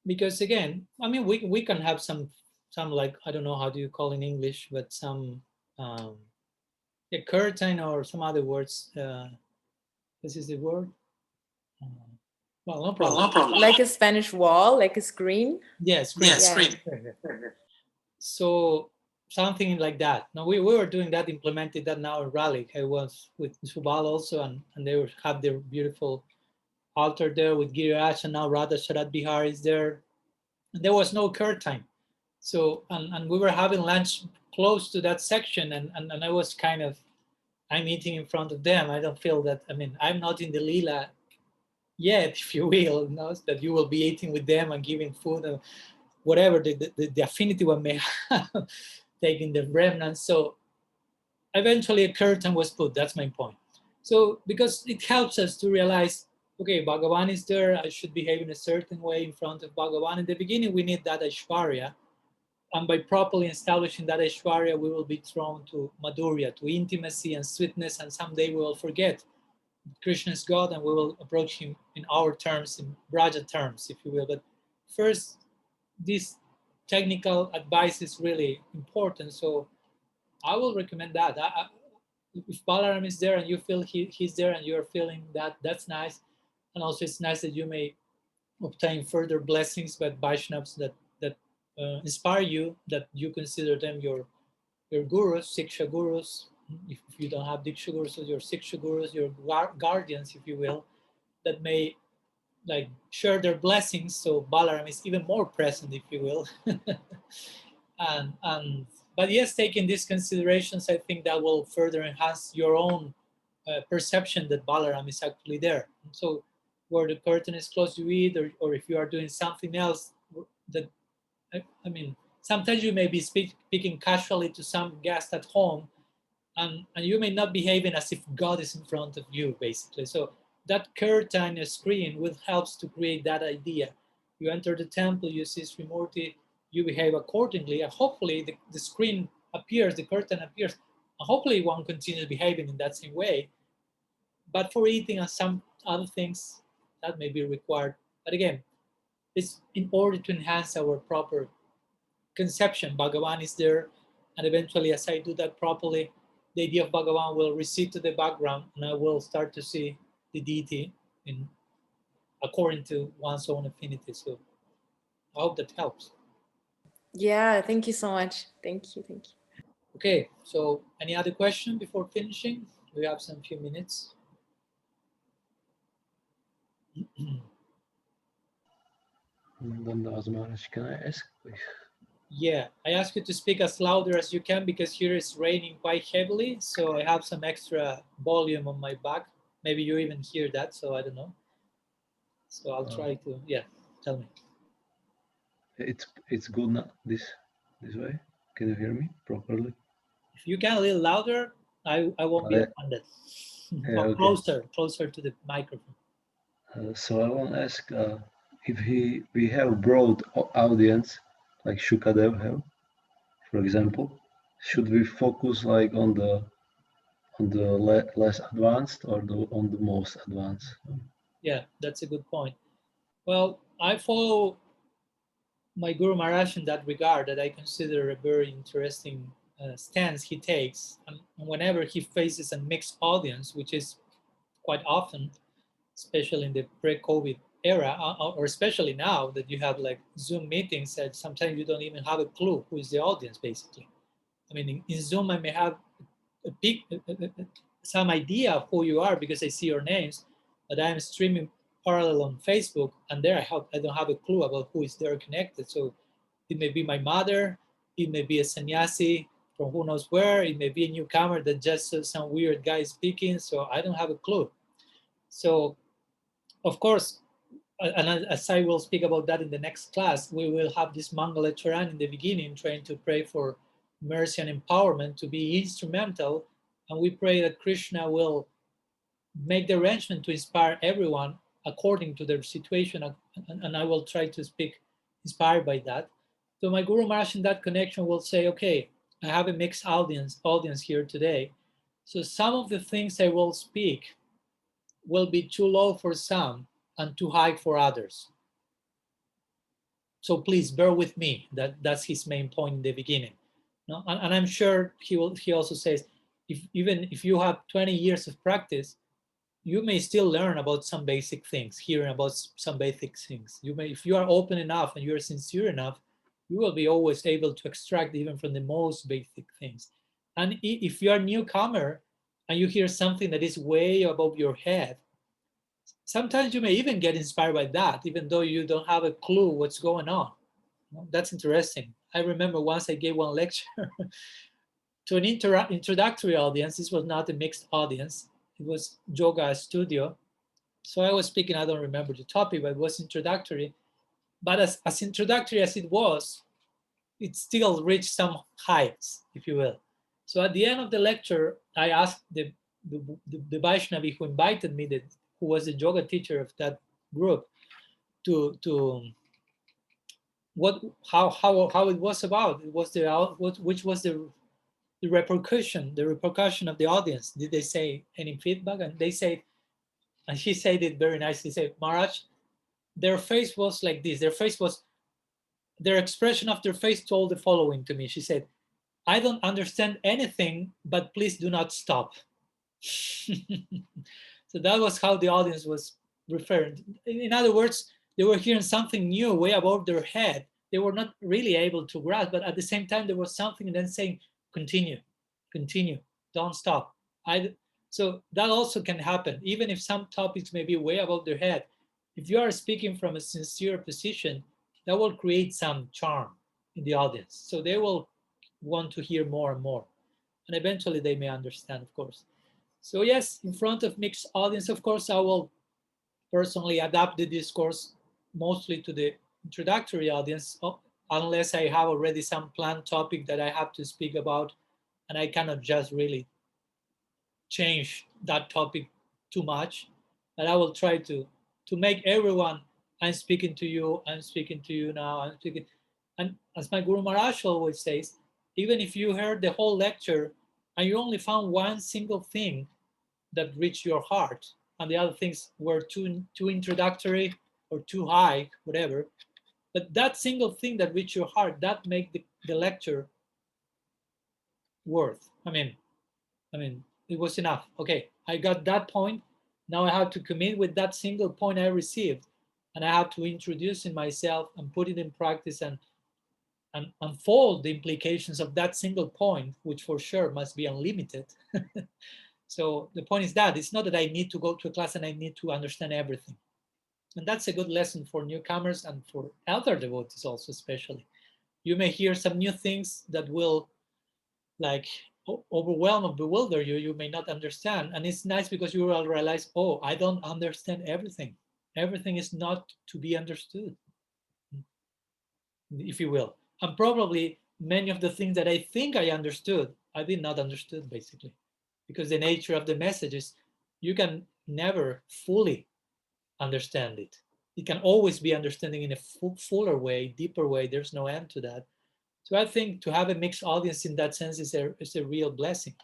Because again, I mean, we can have some like, I don't know, how do you call in English, but some a curtain or some other words. This is the word. Uh, well, no problem. Well, no problem. Like a Spanish wall, like a screen? Yes, screen. Yeah, screen. So something like that. Now we were doing that, implemented that now in Raleigh. I was with Subal also, and they have their beautiful altar there with Giriraj, and now Radha Sharat Bihar is there. And there was no curtain. So, and we were having lunch close to that section, and I was kind of, I'm eating in front of them. I don't feel that, I mean, I'm not in the Leela yet, if you will, you know, that you will be eating with them and giving food and whatever the affinity one may have, taking the remnants. So eventually a curtain was put, that's my point. So because it helps us to realize, okay, Bhagavan is there, I should behave in a certain way in front of Bhagavan. In the beginning, we need that Aishwarya. And by properly establishing that Aishwarya, we will be thrown to Madhurya, to intimacy and sweetness, and someday we will forget Krishna is God and we will approach him in our terms, in Braja terms, if you will. But first, this technical advice is really important. So I will recommend that. If Balaram is there and you feel he's there and you're feeling that, that's nice. And also it's nice that you may obtain further blessings by Vaishnavas that inspire you, that you consider them your gurus, Siksha gurus. If you don't have Diksha gurus, so your Siksha gurus, your guardians, if you will, that may like share their blessings. So Balaram is even more present, if you will. and but yes, taking these considerations, I think that will further enhance your own perception that Balaram is actually there. So where the curtain is closed, you eat, or if you are doing something else that, I mean, sometimes you may be speaking casually to some guest at home, and you may not behaving as if God is in front of you, basically. So that curtain screen will helps to create that idea. You enter the temple, you see Sri Murti, you behave accordingly, and hopefully the screen appears, the curtain appears, and hopefully one continues behaving in that same way. But for eating and some other things, that may be required. But again, it's in order to enhance our proper conception. Bhagavan is there, and eventually, as I do that properly, the idea of Bhagavan will recede to the background, and I will start to see the deity in according to one's own affinity. So I hope that helps. Yeah, thank you so much. Thank you. Okay, so any other question before finishing? We have some few minutes. Can I ask? Yeah, I ask you to speak as louder as you can because here it's raining quite heavily, so I have some extra volume on my back. Maybe you even hear that, so I don't know. So I'll try to, yeah, tell me. It's good now, this way. Can you hear me properly? If you can a little louder, I won't be offended. Or okay. closer to the microphone. So I want to ask if we have broad audience like Shukadev have, for example, should we focus like on the less advanced or on the most advanced? Yeah, that's a good point. Well, I follow my Guru Maharaj in that regard, that I consider a very interesting stance he takes. And whenever he faces a mixed audience, which is quite often, especially in the pre-COVID era, or especially now that you have like Zoom meetings, that sometimes you don't even have a clue who is the audience, basically. I mean, in Zoom, I may have some idea of who you are because I see your names, but I'm streaming parallel on Facebook, and there I don't have a clue about who is there connected. So it may be my mother, it may be a sannyasi from who knows where, it may be a newcomer that just saw some weird guy speaking, so I don't have a clue. So, of course, and as I will speak about that in the next class, we will have this Mangala Charan in the beginning, trying to pray for mercy and empowerment to be instrumental. And we pray that Krishna will make the arrangement to inspire everyone according to their situation. And I will try to speak inspired by that. So my Guru Maharaj in that connection will say, okay, I have a mixed audience here today. So some of the things I will speak will be too low for some and too high for others. So please bear with me. That's his main point in the beginning. No? And I'm sure he also says, even if you have 20 years of practice, you may still learn about some basic things, hearing about some basic things. You may, if you are open enough and you're sincere enough, you will be always able to extract even from the most basic things. And if you are a newcomer and you hear something that is way above your head, sometimes you may even get inspired by that, even though you don't have a clue what's going on. That's interesting. I remember once I gave one lecture to an introductory audience. This was not a mixed audience. It was yoga studio. So I was speaking, I don't remember the topic, but it was introductory. But as introductory as it was, it still reached some heights, if you will. So at the end of the lecture, I asked the Vaishnavi who invited me, who was the yoga teacher of that group, to how it was about. It was which was the repercussion of the audience. Did they say any feedback? And they said, and she said it very nicely. Said, Maharaj, their face was like this. Their expression of their face told the following to me. She said, I don't understand anything, but please do not stop. So that was how the audience was referred. In other words, they were hearing something new way above their head. They were not really able to grasp, but at the same time, there was something and then saying, continue, continue, don't stop. So that also can happen, even if some topics may be way above their head. If you are speaking from a sincere position, that will create some charm in the audience. So they will want to hear more and more. And eventually they may understand, of course. So yes, in front of mixed audience, of course, I will personally adapt the discourse mostly to the introductory audience, unless I have already some planned topic that I have to speak about, and I cannot just really change that topic too much. But I will try to make everyone I'm speaking to you, I'm speaking to you now, I'm speaking. And as my Guru Maharaj always says, even if you heard the whole lecture and you only found one single thing that reached your heart, and the other things were too introductory or too high, whatever, but that single thing that reached your heart, that make the lecture worth. I mean, it was enough. Okay, I got that point. Now I have to commit with that single point I received, and I have to introduce in myself and put it in practice and unfold the implications of that single point, which for sure must be unlimited. So the point is that it's not that I need to go to a class and I need to understand everything. And that's a good lesson for newcomers and for elder devotees also, especially. You may hear some new things that will like overwhelm or bewilder you. You may not understand. And it's nice because you will realize, oh, I don't understand everything. Everything is not to be understood, if you will. And probably many of the things that I think I understood, I did not understood basically. Because the nature of the message is you can never fully understand it. It can always be understanding in a fuller way, deeper way. There's no end to that. So I think to have a mixed audience in that sense is a real blessing.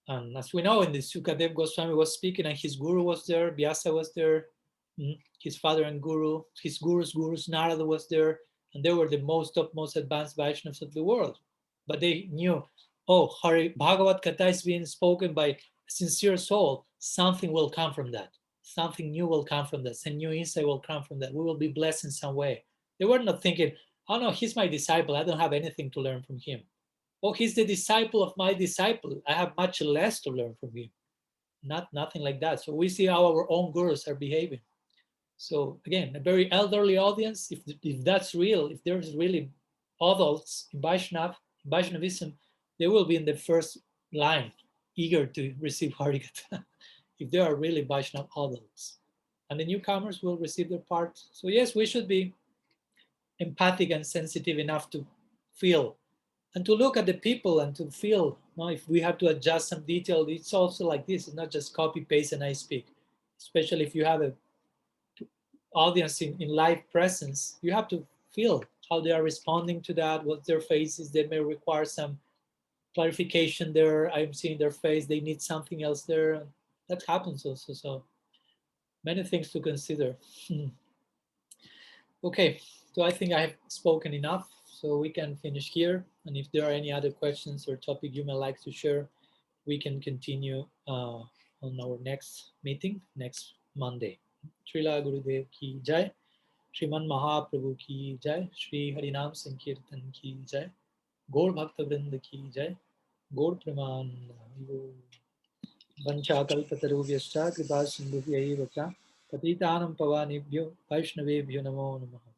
And as we know, in the Sukadev Goswami was speaking, and his guru was there, Vyasa was there, his father and guru, his gurus, Narada was there, and they were the most advanced Vaishnavas of the world. But they knew, oh, Hari Bhagavad Gita is being spoken by a sincere soul. Something will come from that. Something new will come from that. Some new insight will come from that. We will be blessed in some way. They were not thinking, oh no, he's my disciple. I don't have anything to learn from him. Oh, he's the disciple of my disciple. I have much less to learn from him. Nothing like that. So we see how our own gurus are behaving. So again, a very elderly audience, if that's real, if there's really adults in Vaishnavism, they will be in the first line, eager to receive Harikata, if they are really Vaishnava adults. And the newcomers will receive their part. So yes, we should be empathic and sensitive enough to feel and to look at the people and to feel, if we have to adjust some detail. It's also like this. It's not just copy paste and I speak. Especially if you have a audience in live presence, you have to feel how they are responding to that, what their faces. They may require some clarification there. I'm seeing their face. They need something else there. That happens also. So many things to consider. Okay, so I think I have spoken enough, so we can finish here. And if there are any other questions or topic you may like to share, we can continue on our next meeting next Monday. Srila Gurudev ki jai, Shriman Mahaprabhu ki jai, Shri Harinam Sankirtan ki jai, Gaur Bhakta Vrinda ki jai, Gaur Praman. Vanchakalpatarubhyascha kripa sindhubhya eva cha, Patitanam pavanebhyo Vaishnavebhyo namo namaha.